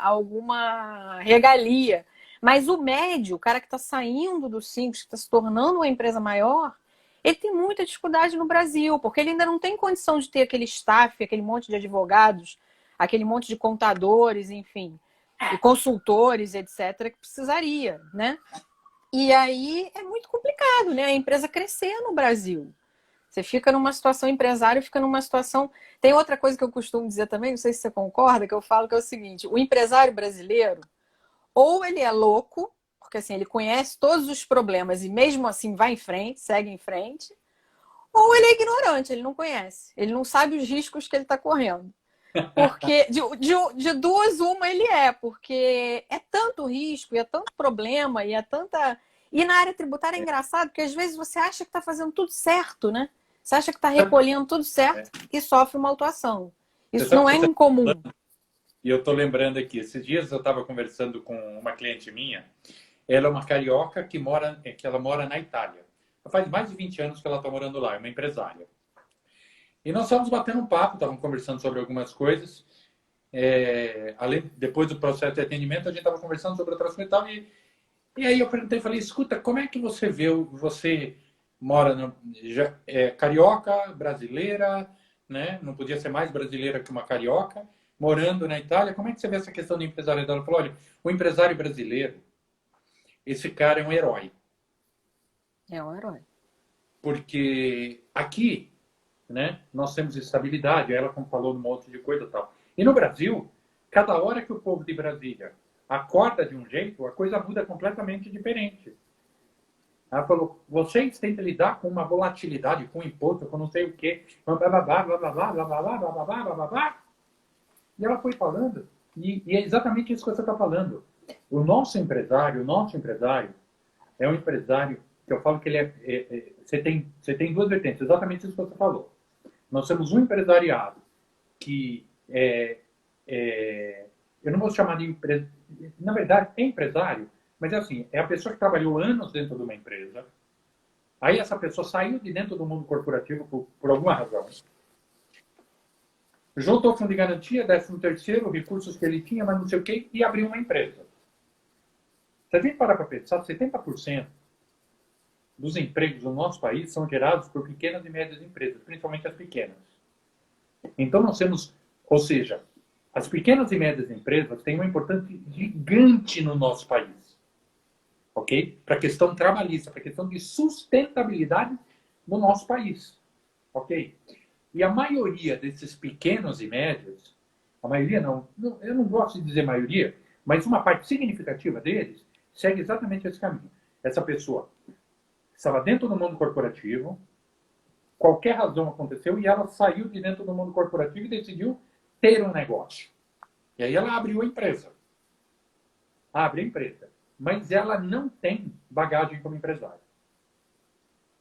regalia. Mas o médio, o cara que está saindo do simples, que está se tornando uma empresa maior, ele tem muita dificuldade no Brasil, porque ele ainda não tem condição de ter aquele staff, aquele monte de advogados, aquele monte de contadores, enfim, e consultores, etc., que precisaria, né? E aí é muito complicado, né? A empresa crescer no Brasil. Você fica numa situação, o empresário fica numa situação. Tem outra coisa que eu costumo dizer também, não sei se você concorda, que eu falo que é o seguinte: o empresário brasileiro, ou ele é louco, porque assim, ele conhece todos os problemas e mesmo assim vai em frente, segue em frente, ou ele é ignorante, ele não conhece, ele não sabe os riscos que ele está correndo. Porque de duas, uma ele porque é tanto risco, e é tanto problema, e é tanta. E na área tributária é engraçado, porque às vezes você acha que está fazendo tudo certo, né? Você acha que está recolhendo tudo certo e sofre uma autuação. Você Isso sabe não o que é você está falando? incomum. E eu estou lembrando aqui, esses dias eu estava conversando com uma cliente minha, ela é uma carioca que ela mora na Itália. Faz mais de 20 anos que ela está morando lá, é uma empresária. E nós estávamos batendo um papo, estávamos conversando sobre algumas coisas. Depois do processo de atendimento, a gente estava conversando sobre outras coisas e tal. E aí eu perguntei, falei, escuta, como é que você vê, você mora carioca, brasileira, né? Não podia ser mais brasileira que uma carioca, morando na Itália. Como é que você vê essa questão do empresário dela? Ela falou, olha, o empresário brasileiro, esse cara é um herói. É um herói. Porque aqui, né, nós temos estabilidade, ela como falou um monte de coisa e tal. E no Brasil, cada hora que o povo de Brasília acorda de um jeito, a coisa muda completamente diferente. Ela falou, vocês têm que lidar com uma volatilidade, com imposto, com não sei o quê, blá, blá, blá, blá, blá, blá, blá, blá, blá, blá, blá, blá, blá, blá. E ela foi falando, e é exatamente isso que você está falando. O nosso empresário é um empresário que eu falo que ele você tem duas vertentes, exatamente isso que você falou. Nós temos um empresariado que eu não vou chamar de empresa, na verdade é empresário, mas é assim, é a pessoa que trabalhou anos dentro de uma empresa, aí essa pessoa saiu de dentro do mundo corporativo por alguma razão, juntou fundo de garantia, 13º, recursos que ele tinha, mas não sei o quê, e abriu uma empresa. Se a gente parar para pensar, 70% dos empregos no nosso país são gerados por pequenas e médias empresas, principalmente as pequenas. Então nós temos, ou seja, as pequenas e médias empresas têm uma importância gigante no nosso país, ok? Para a questão trabalhista, para a questão de sustentabilidade no nosso país, ok? E a maioria desses pequenos e médios, a maioria não, eu não gosto de dizer maioria, mas uma parte significativa deles segue exatamente esse caminho. Essa pessoa estava dentro do mundo corporativo, qualquer razão aconteceu e ela saiu de dentro do mundo corporativo e decidiu ter um negócio. E aí ela abriu a empresa. Abre a empresa. Mas ela não tem bagagem como empresário.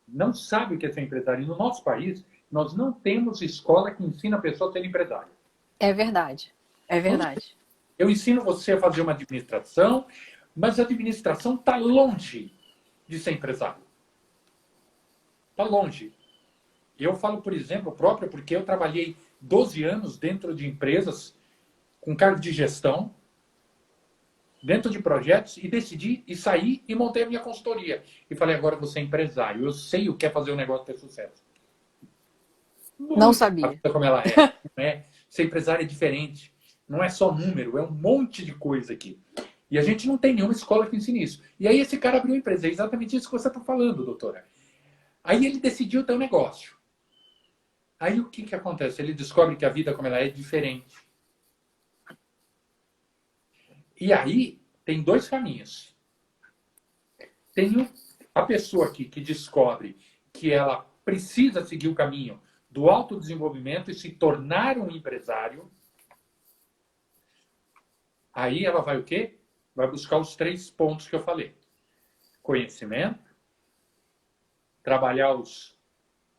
Não sabe o que é ser empresário. E no nosso país, nós não temos escola que ensina a pessoa a ser empresário. É verdade. É verdade. Eu ensino você a fazer uma administração, mas a administração está longe de ser empresário. Está longe. Eu falo, por exemplo, próprio porque eu trabalhei 12 anos dentro de empresas com cargo de gestão, dentro de projetos, e decidi e saí e montei a minha consultoria. E falei, agora você é empresário, eu sei o que é fazer um negócio ter sucesso. Não sabia. Como ela é. Não é. Ser empresário é diferente. Não é só número, é um monte de coisa aqui. E a gente não tem nenhuma escola que ensine isso. E aí esse cara abriu uma empresa. É exatamente isso que você está falando, doutora. Aí ele decidiu ter um negócio. Aí o que acontece? Ele descobre que a vida como ela é diferente. E aí tem dois caminhos. Tem a pessoa aqui que descobre que ela precisa seguir o caminho do autodesenvolvimento e se tornar um empresário. Aí ela vai o quê? Vai buscar os 3 pontos que eu falei. Conhecimento, trabalhar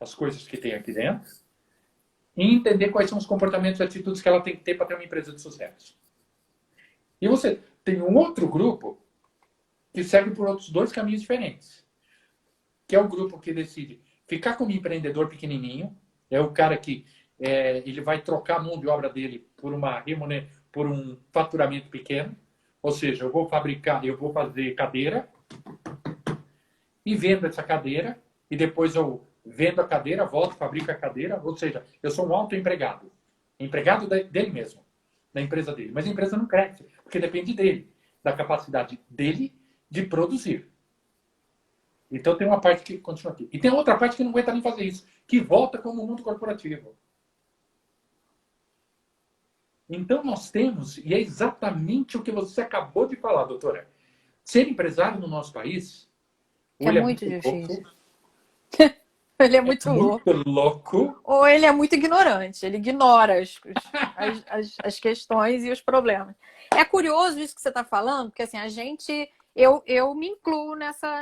as coisas que tem aqui dentro e entender quais são os comportamentos e atitudes que ela tem que ter para ter uma empresa de sucesso. E você tem um outro grupo que segue por outros 2 caminhos diferentes. Que é o grupo que decide ficar como empreendedor pequenininho. É o cara que ele vai trocar a mão de obra dele por um faturamento pequeno. Ou seja, eu vou fazer cadeira e vendo essa cadeira e depois eu vendo a cadeira, volto, fabrico a cadeira. Ou seja, eu sou um autoempregado. Empregado dele mesmo, da empresa dele. Mas a empresa não cresce, porque depende dele, da capacidade dele de produzir. Então tem uma parte que continua aqui. E tem outra parte que não aguenta nem fazer isso, que volta como o mundo corporativo. Então nós temos, e é exatamente o que você acabou de falar, doutora. Ser empresário no nosso país é muito difícil. Ele é muito louco. Ou ele é muito ignorante. Ele ignora as questões e os problemas. É curioso isso que você está falando, porque assim, eu me incluo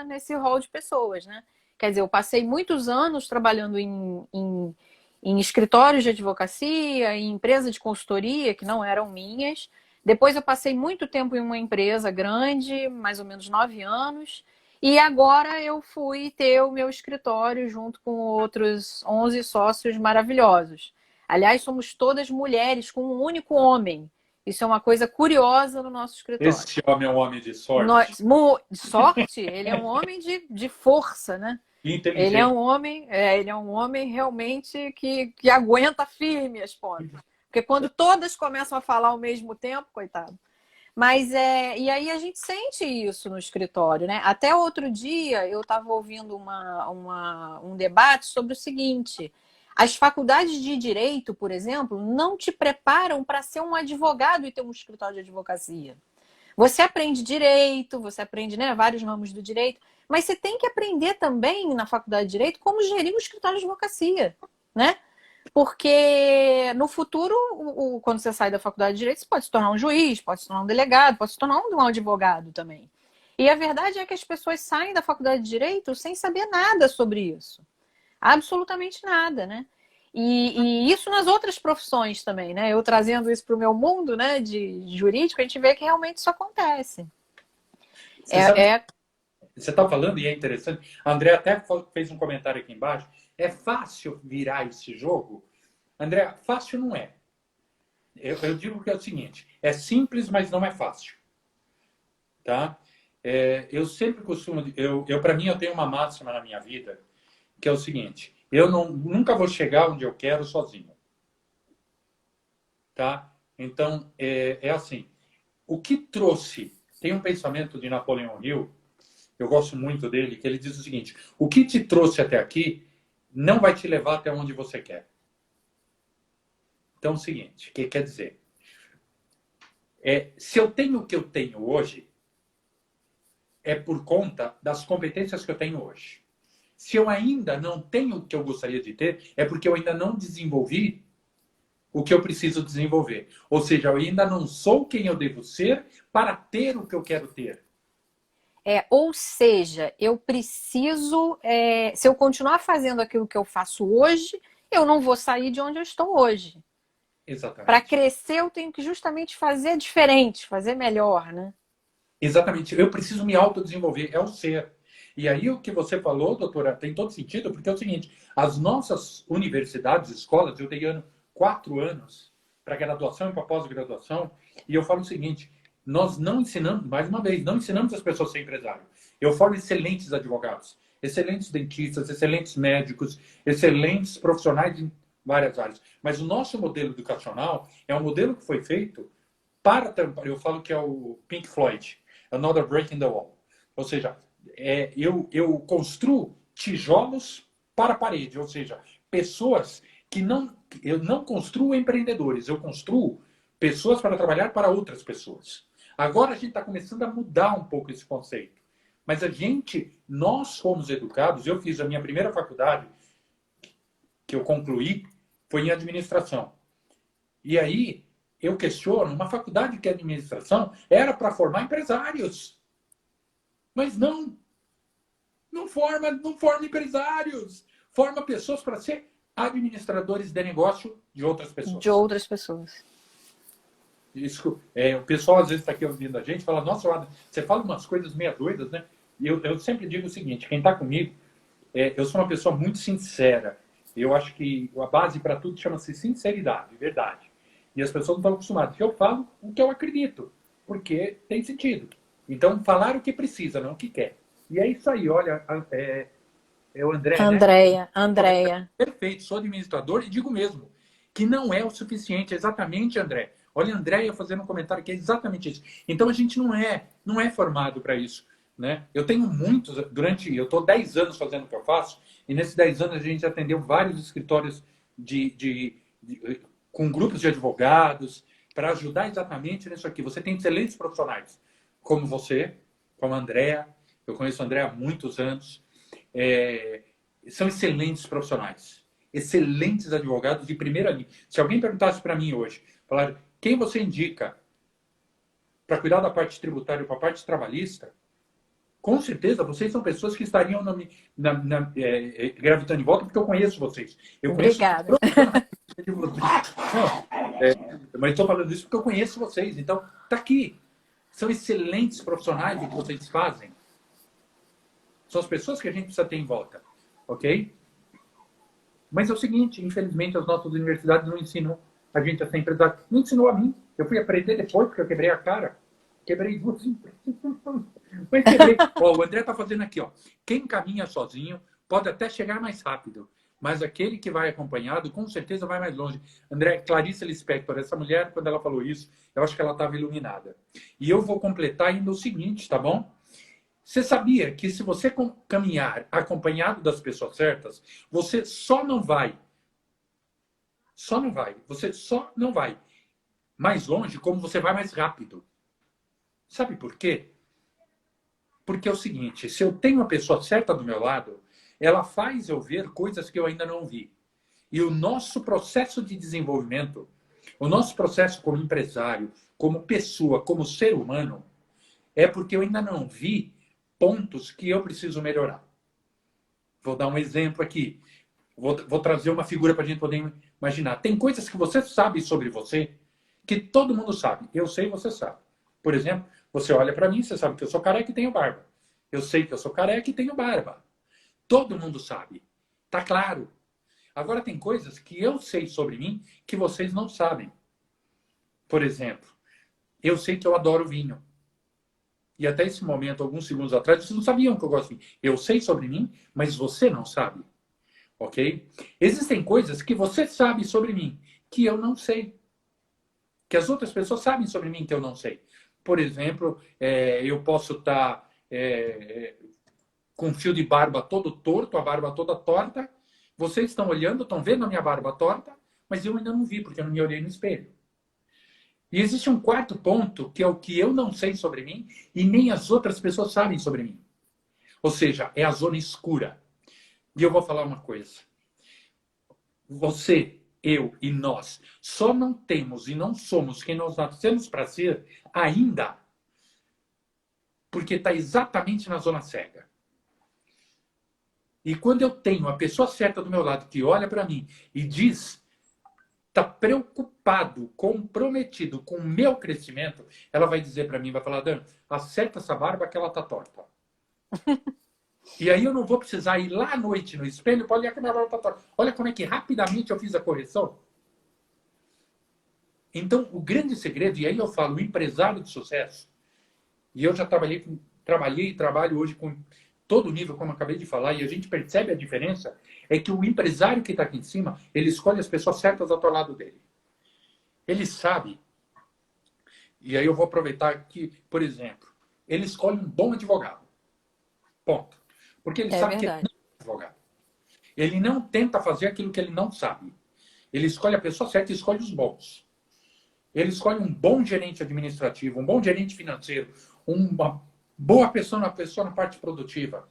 nesse rol de pessoas, né? Quer dizer, eu passei muitos anos trabalhando em escritórios de advocacia, em empresas de consultoria que não eram minhas. Depois eu passei muito tempo em uma empresa grande, mais ou menos 9 anos. E agora eu fui ter o meu escritório junto com outros 11 sócios maravilhosos. Aliás, somos todas mulheres com um único homem. Isso é uma coisa curiosa no nosso escritório. Esse homem é um homem de sorte. De sorte? Ele é um homem de força, né? Inteligente. Ele é um homem realmente que aguenta firme as pontas. Porque quando todas começam a falar ao mesmo tempo, coitado. Mas e aí a gente sente isso no escritório, né? Até outro dia eu estava ouvindo um debate sobre o seguinte: as faculdades de direito, por exemplo, não te preparam para ser um advogado e ter um escritório de advocacia. Você aprende direito, você aprende, né, vários ramos do direito, mas você tem que aprender também na faculdade de direito como gerir um escritório de advocacia, né? Porque no futuro, quando você sai da faculdade de direito, você pode se tornar um juiz, pode se tornar um delegado, pode se tornar um advogado também. E a verdade é que as pessoas saem da faculdade de direito sem saber nada sobre isso. Absolutamente nada, né? E isso nas outras profissões também, né? Eu trazendo isso para o meu mundo, né, de jurídico, a gente vê que realmente isso acontece. Você sabe, você está falando e é interessante. A André até fez um comentário aqui embaixo. É fácil virar esse jogo? André, fácil não é. Eu digo que é o seguinte: é simples, mas não é fácil. Tá? Eu sempre costumo. Para mim, eu tenho uma máxima na minha vida que é o seguinte: eu nunca vou chegar onde eu quero sozinho. Tá? Então, é assim. O que trouxe. Tem um pensamento de Napoleão Hill, eu gosto muito dele, que ele diz o seguinte: o que te trouxe até aqui não vai te levar até onde você quer. Então, é o seguinte: o que quer dizer? Se eu tenho o que eu tenho hoje, é por conta das competências que eu tenho hoje. Se eu ainda não tenho o que eu gostaria de ter, é porque eu ainda não desenvolvi o que eu preciso desenvolver. Ou seja, eu ainda não sou quem eu devo ser para ter o que eu quero ter. Ou seja, eu preciso, se eu continuar fazendo aquilo que eu faço hoje, eu não vou sair de onde eu estou hoje. Para Exatamente. crescer, eu tenho que justamente fazer diferente, fazer melhor, né? Exatamente. Eu preciso me autodesenvolver, é o ser. E aí o que você falou, doutora, tem todo sentido, porque é o seguinte: as nossas universidades, escolas, eu dei 4 anos para graduação e para pós-graduação, e eu falo o seguinte: nós não ensinamos, mais uma vez, não ensinamos as pessoas a ser empresário. Eu formo excelentes advogados, excelentes dentistas, excelentes médicos, excelentes profissionais em várias áreas. Mas o nosso modelo educacional é um modelo que foi feito para tampar. Eu falo que é o Pink Floyd, Another Break in the Wall. Ou seja, eu construo tijolos para a parede, ou seja, pessoas que não. Eu não construo empreendedores, eu construo pessoas para trabalhar para outras pessoas. Agora a gente está começando a mudar um pouco esse conceito. Mas nós fomos educados, eu fiz a minha primeira faculdade, que eu concluí, foi em administração. E aí, eu questiono, uma faculdade que é administração era para formar empresários. Mas não forma empresários. Forma pessoas para ser administradores de negócio de outras De pessoas. outras pessoas. Isso, o pessoal às vezes está aqui ouvindo a gente, fala: nossa, você fala umas coisas meio doidas, né? E eu sempre digo o seguinte: quem está comigo, eu sou uma pessoa muito sincera. Eu acho que a base para tudo chama-se sinceridade, verdade. E as pessoas não estão acostumadas. Eu falo o que eu acredito, porque tem sentido. Então, falar o que precisa, não o que quer. E é isso aí, olha, é o André, né? Andréia. Perfeito, sou administrador e digo mesmo que não é o suficiente, exatamente, André. Olha, a Andréia fazendo um comentário que é exatamente isso. Então, a gente não é formado para isso. Né? Eu tenho muitos, eu estou 10 anos fazendo o que eu faço, e nesses 10 anos a gente atendeu vários escritórios com grupos de advogados, para ajudar exatamente nisso aqui. Você tem excelentes profissionais, como você, como a Andréa. Eu conheço a Andréa há muitos anos. São excelentes profissionais, excelentes advogados de primeira linha. Se alguém perguntasse para mim hoje, falar quem você indica para cuidar da parte tributária ou para a parte trabalhista, com certeza vocês são pessoas que estariam gravitando em volta, porque eu conheço vocês. Eu conheço. Obrigada. Mas estou falando isso porque eu conheço vocês. Então, está aqui. São excelentes profissionais do que vocês fazem. São as pessoas que a gente precisa ter em volta. Ok? Mas é o seguinte: infelizmente, as nossas universidades não ensinam a gente a ser empresário. Não ensinou a mim. Eu fui aprender depois, porque eu quebrei a cara. Quebrei duas empresas. Mas quebrei. O André está fazendo aqui, ó. Quem caminha sozinho pode até chegar mais rápido, mas aquele que vai acompanhado, com certeza vai mais longe. André, Clarice Lispector, essa mulher, quando ela falou isso, eu acho que ela estava iluminada. E eu vou completar ainda o seguinte, tá bom? Você sabia que se você caminhar acompanhado das pessoas certas, você só não vai mais longe como você vai mais rápido. Sabe por quê? Porque é o seguinte, se eu tenho a pessoa certa do meu lado, ela faz eu ver coisas que eu ainda não vi. E o nosso processo de desenvolvimento, o nosso processo como empresário, como pessoa, como ser humano, é porque eu ainda não vi pontos que eu preciso melhorar. Vou dar um exemplo aqui. Vou trazer uma figura para a gente poder imaginar. Tem coisas que você sabe sobre você que todo mundo sabe. Eu sei, você sabe. Por exemplo, você olha para mim, você sabe que eu sou careca e tenho barba. Eu sei que eu sou careca e tenho barba. Todo mundo sabe. Tá claro. Agora tem coisas que eu sei sobre mim que vocês não sabem. Por exemplo, eu sei que eu adoro vinho. E até esse momento, alguns segundos atrás, vocês não sabiam que eu gosto de vinho. Eu sei sobre mim, mas você não sabe. Ok? Existem coisas que você sabe sobre mim que eu não sei. Que as outras pessoas sabem sobre mim que eu não sei. Por exemplo, eu posso estar com um fio de barba todo torto, a barba toda torta. Vocês estão olhando, estão vendo a minha barba torta, mas eu ainda não vi, porque eu não me olhei no espelho. E existe um quarto ponto, que é o que eu não sei sobre mim e nem as outras pessoas sabem sobre mim. Ou seja, é a zona escura. E eu vou falar uma coisa. Você, eu e nós só não temos e não somos quem nós nascemos para ser ainda porque está exatamente na zona cega. E quando eu tenho a pessoa certa do meu lado que olha para mim e diz, está preocupado, comprometido com o meu crescimento, ela vai dizer para mim, vai falar, Dan, acerta essa barba que ela está torta. E aí eu não vou precisar ir lá à noite no espelho para olhar que a minha barba está torta. Olha como é que rapidamente eu fiz a correção. Então, o grande segredo, e aí eu falo, o empresário de sucesso, e eu já trabalhei e trabalho hoje com todo nível, como eu acabei de falar, e a gente percebe a diferença, é que o empresário que está aqui em cima, ele escolhe as pessoas certas ao lado dele. Ele sabe, e aí eu vou aproveitar que, por exemplo, ele escolhe um bom advogado. Ponto. Porque ele sabe verdade. que ele não é advogado. Ele não tenta fazer aquilo que ele não sabe. Ele escolhe a pessoa certa e escolhe os bons. Ele escolhe um bom gerente administrativo, um bom gerente financeiro, uma boa pessoa na parte produtiva.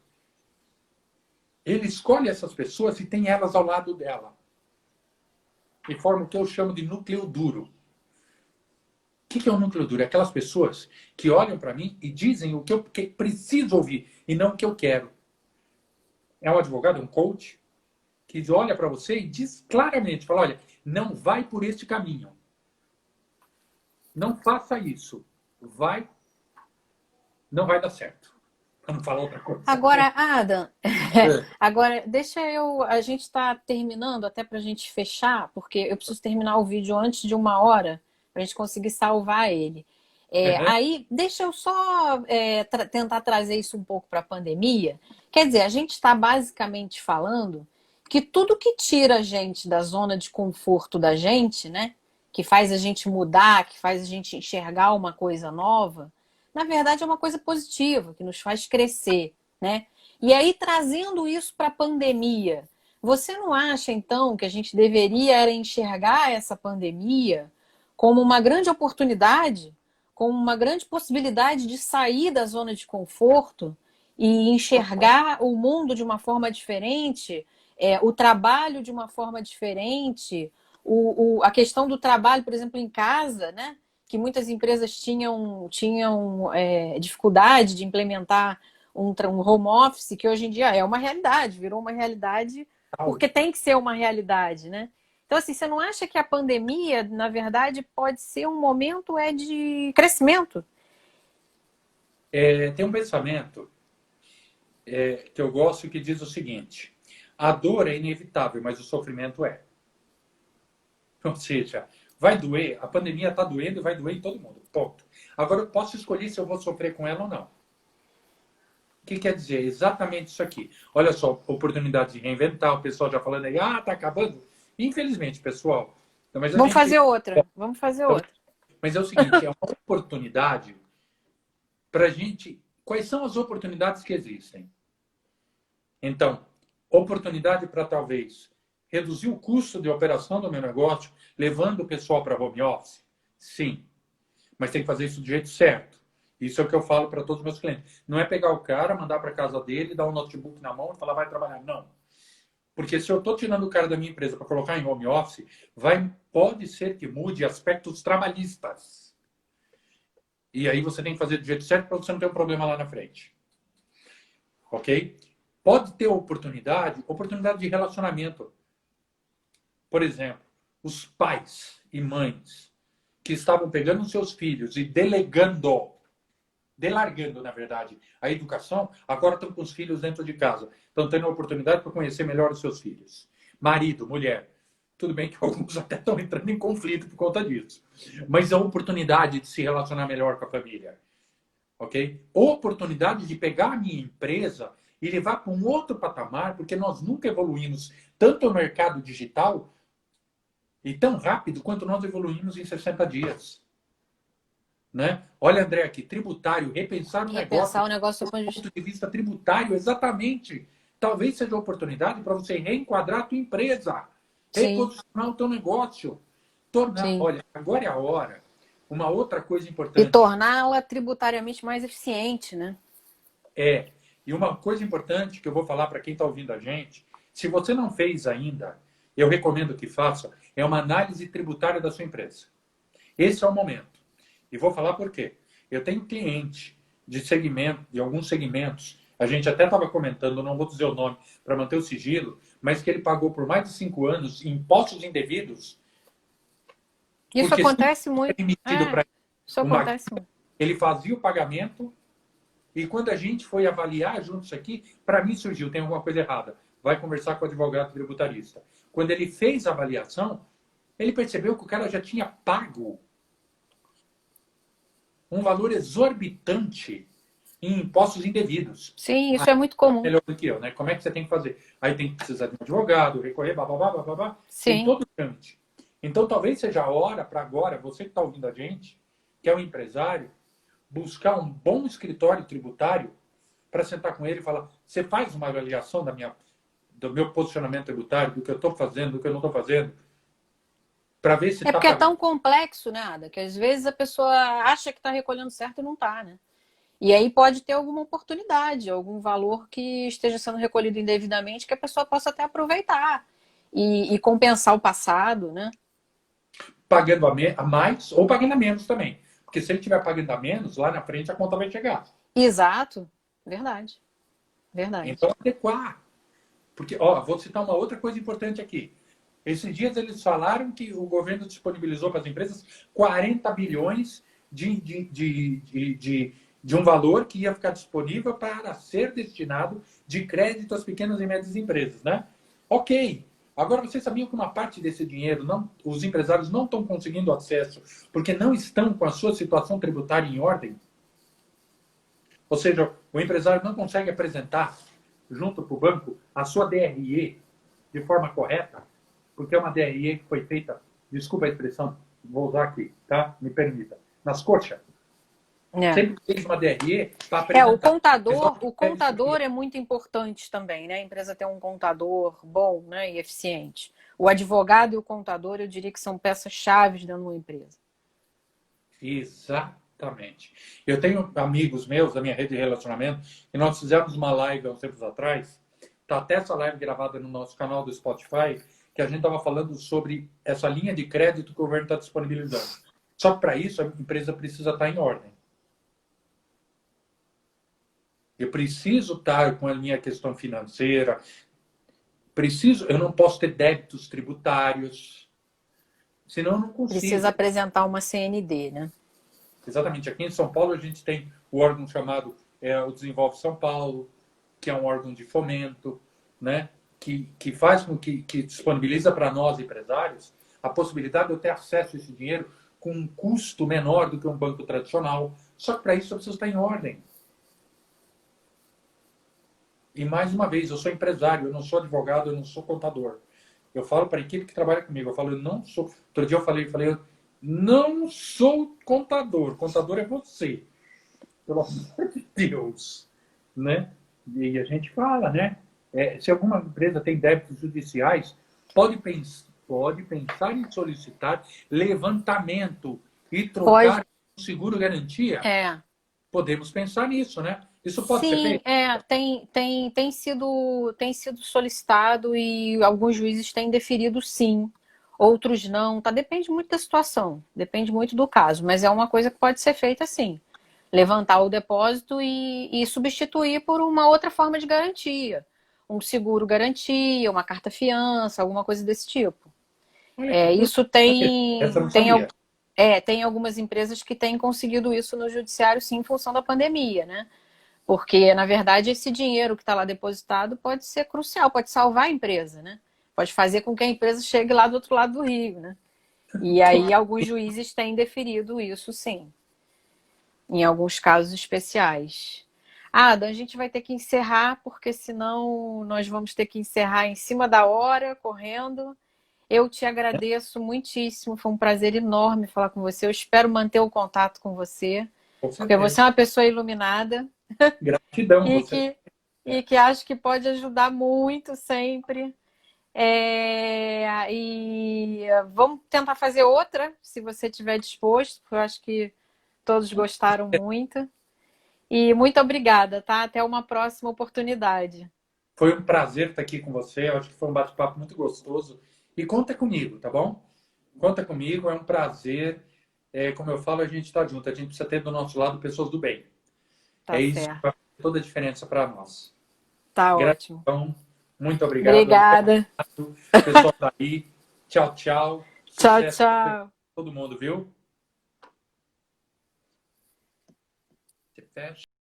Ele escolhe essas pessoas e tem elas ao lado dela. E forma o que eu chamo de núcleo duro. O que é o núcleo duro? É aquelas pessoas que olham para mim e dizem o que eu preciso ouvir e não o que eu quero. É um advogado, um coach, que olha para você e diz claramente, fala, olha, não vai por este caminho. Não faça isso. Não vai dar certo. Para não falar outra coisa. Agora, Adam, agora a gente está terminando até para a gente fechar, porque eu preciso terminar o vídeo antes de 1 hora para a gente conseguir salvar ele. Aí, deixa eu só tentar trazer isso um pouco para a pandemia. Quer dizer, a gente está basicamente falando que tudo que tira a gente da zona de conforto da gente, né? Que faz a gente mudar, que faz a gente enxergar uma coisa nova, na verdade é uma coisa positiva, que nos faz crescer, né? E aí, trazendo isso para a pandemia, você não acha, então, que a gente deveria era enxergar essa pandemia como uma grande oportunidade, como uma grande possibilidade de sair da zona de conforto e enxergar o mundo de uma forma diferente, o trabalho de uma forma diferente, a questão do trabalho, por exemplo, em casa, né? Que muitas empresas tinham dificuldade de implementar um home office, que hoje em dia é uma realidade, virou uma realidade porque tem que ser uma realidade, né? Então, assim, você não acha que a pandemia, na verdade, pode ser um momento de crescimento? Tem um pensamento que eu gosto que diz o seguinte, a dor é inevitável, mas o sofrimento é. Ou seja, vai doer, a pandemia está doendo e vai doer em todo mundo. Ponto. Agora eu posso escolher se eu vou sofrer com ela ou não. que quer dizer? Exatamente isso aqui. Olha só, oportunidade de reinventar, o pessoal já falando aí, tá acabando. Infelizmente, pessoal. Então, mas a Vamos gente... fazer outra. Vamos fazer outra. Mas é o seguinte, é uma oportunidade para a gente... Quais são as oportunidades que existem? Então, oportunidade para talvez reduzir o custo de operação do meu negócio, levando o pessoal para home office? Sim. Mas tem que fazer isso do jeito certo. Isso é o que eu falo para todos os meus clientes. Não é pegar o cara, mandar para casa dele, dar um notebook na mão e falar, vai trabalhar. Não. Porque se eu estou tirando o cara da minha empresa para colocar em home office, pode ser que mude aspectos trabalhistas. E aí você tem que fazer do jeito certo para você não ter um problema lá na frente. Ok? Pode ter oportunidade de relacionamento. Por exemplo, os pais e mães que estavam pegando os seus filhos e delargando, na verdade, a educação, agora estão com os filhos dentro de casa. Estão tendo a oportunidade para conhecer melhor os seus filhos. Marido, mulher. Tudo bem que alguns até estão entrando em conflito por conta disso. Mas é a oportunidade de se relacionar melhor com a família. Ok? Oportunidade de pegar a minha empresa e levar para um outro patamar, porque nós nunca evoluímos tanto no mercado digital e tão rápido quanto nós evoluímos em 60 dias. Né? Olha, André, aqui, tributário, repensar o negócio do ponto de vista tributário, exatamente. Talvez seja a oportunidade para você reenquadrar a tua empresa, reposicionar o teu negócio, olha, agora é a hora. Uma outra coisa importante. E torná-la tributariamente mais eficiente, né? E uma coisa importante que eu vou falar para quem está ouvindo a gente, se você não fez ainda, eu recomendo que faça, é uma análise tributária da sua empresa. Esse é o momento. E vou falar por quê. Eu tenho cliente de alguns segmentos, a gente até estava comentando, não vou dizer o nome para manter o sigilo, mas que ele pagou por mais de 5 anos impostos indevidos. Isso acontece muito. Isso acontece muito. Ele fazia o pagamento e quando a gente foi avaliar junto isso aqui, para mim surgiu, tem alguma coisa errada. Vai conversar com o advogado tributarista. Quando ele fez a avaliação, ele percebeu que o cara já tinha pago um valor exorbitante em impostos indevidos. Sim, isso é muito comum. Melhor do que eu, né? Como é que você tem que fazer? Aí tem que precisar de um advogado, recorrer, babá. Sim. Tem todo o trâmite. Então, talvez seja a hora para agora, você que está ouvindo a gente, que é um empresário, buscar um bom escritório tributário para sentar com ele e falar, você faz uma avaliação do meu posicionamento tributário, do que eu estou fazendo, do que eu não estou fazendo, para ver se porque é tão complexo, né, Ada? Que às vezes a pessoa acha que está recolhendo certo e não está, né? E aí pode ter alguma oportunidade, algum valor que esteja sendo recolhido indevidamente que a pessoa possa até aproveitar e compensar o passado, né? Pagando a mais ou pagando a menos também. Porque se ele estiver pagando a menos, lá na frente a conta vai chegar. Exato. Verdade. Então, adequar. Porque, vou citar uma outra coisa importante aqui. Esses dias eles falaram que o governo disponibilizou para as empresas 40 bilhões de um valor que ia ficar disponível para ser destinado de crédito às pequenas e médias empresas, né? Ok. Agora, vocês sabiam que uma parte desse dinheiro os empresários não estão conseguindo acesso porque não estão com a sua situação tributária em ordem? Ou seja, o empresário não consegue apresentar junto para o banco a sua DRE de forma correta, porque é uma DRE que foi feita, desculpa a expressão, vou usar aqui, tá? Me permita, nas coxas. Sempre fez uma DRE para apresentar. O contador é muito importante também, né? A empresa ter um contador bom, né, e eficiente. O advogado e o contador, eu diria que são peças-chave dentro de uma empresa. Exatamente. Eu tenho amigos meus da minha rede de relacionamento e nós fizemos uma live há uns tempos atrás. Está até essa live gravada no nosso canal do Spotify, que a gente estava falando sobre essa linha de crédito que o governo está disponibilizando. Só que para isso a empresa precisa estar em ordem. Eu preciso estar com a minha questão financeira. Eu não posso ter débitos tributários. Senão eu não consigo. Precisa apresentar uma CND, né? Exatamente. Aqui em São Paulo a gente tem o órgão chamado o Desenvolve São Paulo, que é um órgão de fomento, né? Que faz com que disponibiliza para nós, empresários, a possibilidade de eu ter acesso a esse dinheiro com um custo menor do que um banco tradicional. Só que para isso eu preciso estar em ordem. E mais uma vez, eu sou empresário, eu não sou advogado, eu não sou contador. Eu falo para a equipe que trabalha comigo, eu falo, eu não sou. Outro dia eu falei, eu não sou contador. Contador é você. Pelo amor de Deus, né? E a gente fala, né? Se alguma empresa tem débitos judiciais, pode pensar em solicitar levantamento e trocar Pode. o seguro-garantia. É. Podemos pensar nisso, né? Isso pode ser Sim, feito? tem sido solicitado e alguns juízes têm deferido sim, outros não, tá? Depende muito da situação, depende muito do caso, mas é uma coisa que pode ser feita sim. Levantar o depósito e substituir por uma outra forma de garantia. Um seguro garantia, uma carta fiança, alguma coisa desse tipo. Olha que coisa. Isso Essa eu não sabia. tem algumas empresas que têm conseguido isso no judiciário sim em função da pandemia, né? Porque, na verdade, esse dinheiro que está lá depositado pode ser crucial, pode salvar a empresa, né? Pode fazer com que a empresa chegue lá do outro lado do rio, né? E aí alguns juízes têm deferido isso, sim, em alguns casos especiais. Adam, a gente vai ter que encerrar, porque senão nós vamos ter que encerrar em cima da hora, correndo. Eu te agradeço muitíssimo, foi um prazer enorme falar com você. Eu espero manter o contato com você, Com porque você certeza. é uma pessoa iluminada. Gratidão, E você. que, e que acho que pode ajudar muito sempre. E vamos tentar fazer outra, se você estiver disposto, porque eu acho que todos gostaram muito. E muito obrigada, tá? Até uma próxima oportunidade. Foi um prazer estar aqui com você. Eu acho que foi um bate-papo muito gostoso. E conta comigo, tá bom? Conta comigo, é um prazer. Como eu falo, a gente está junto. A gente precisa ter do nosso lado pessoas do bem. Tá É isso que certo. vai fazer toda a diferença para nós. Tá ótimo. Gratidão. Muito obrigado. Obrigada. Obrigado, pessoal daí. Tchau, tchau. Tchau, Sucesso para tchau. todo mundo, viu? Você fecha.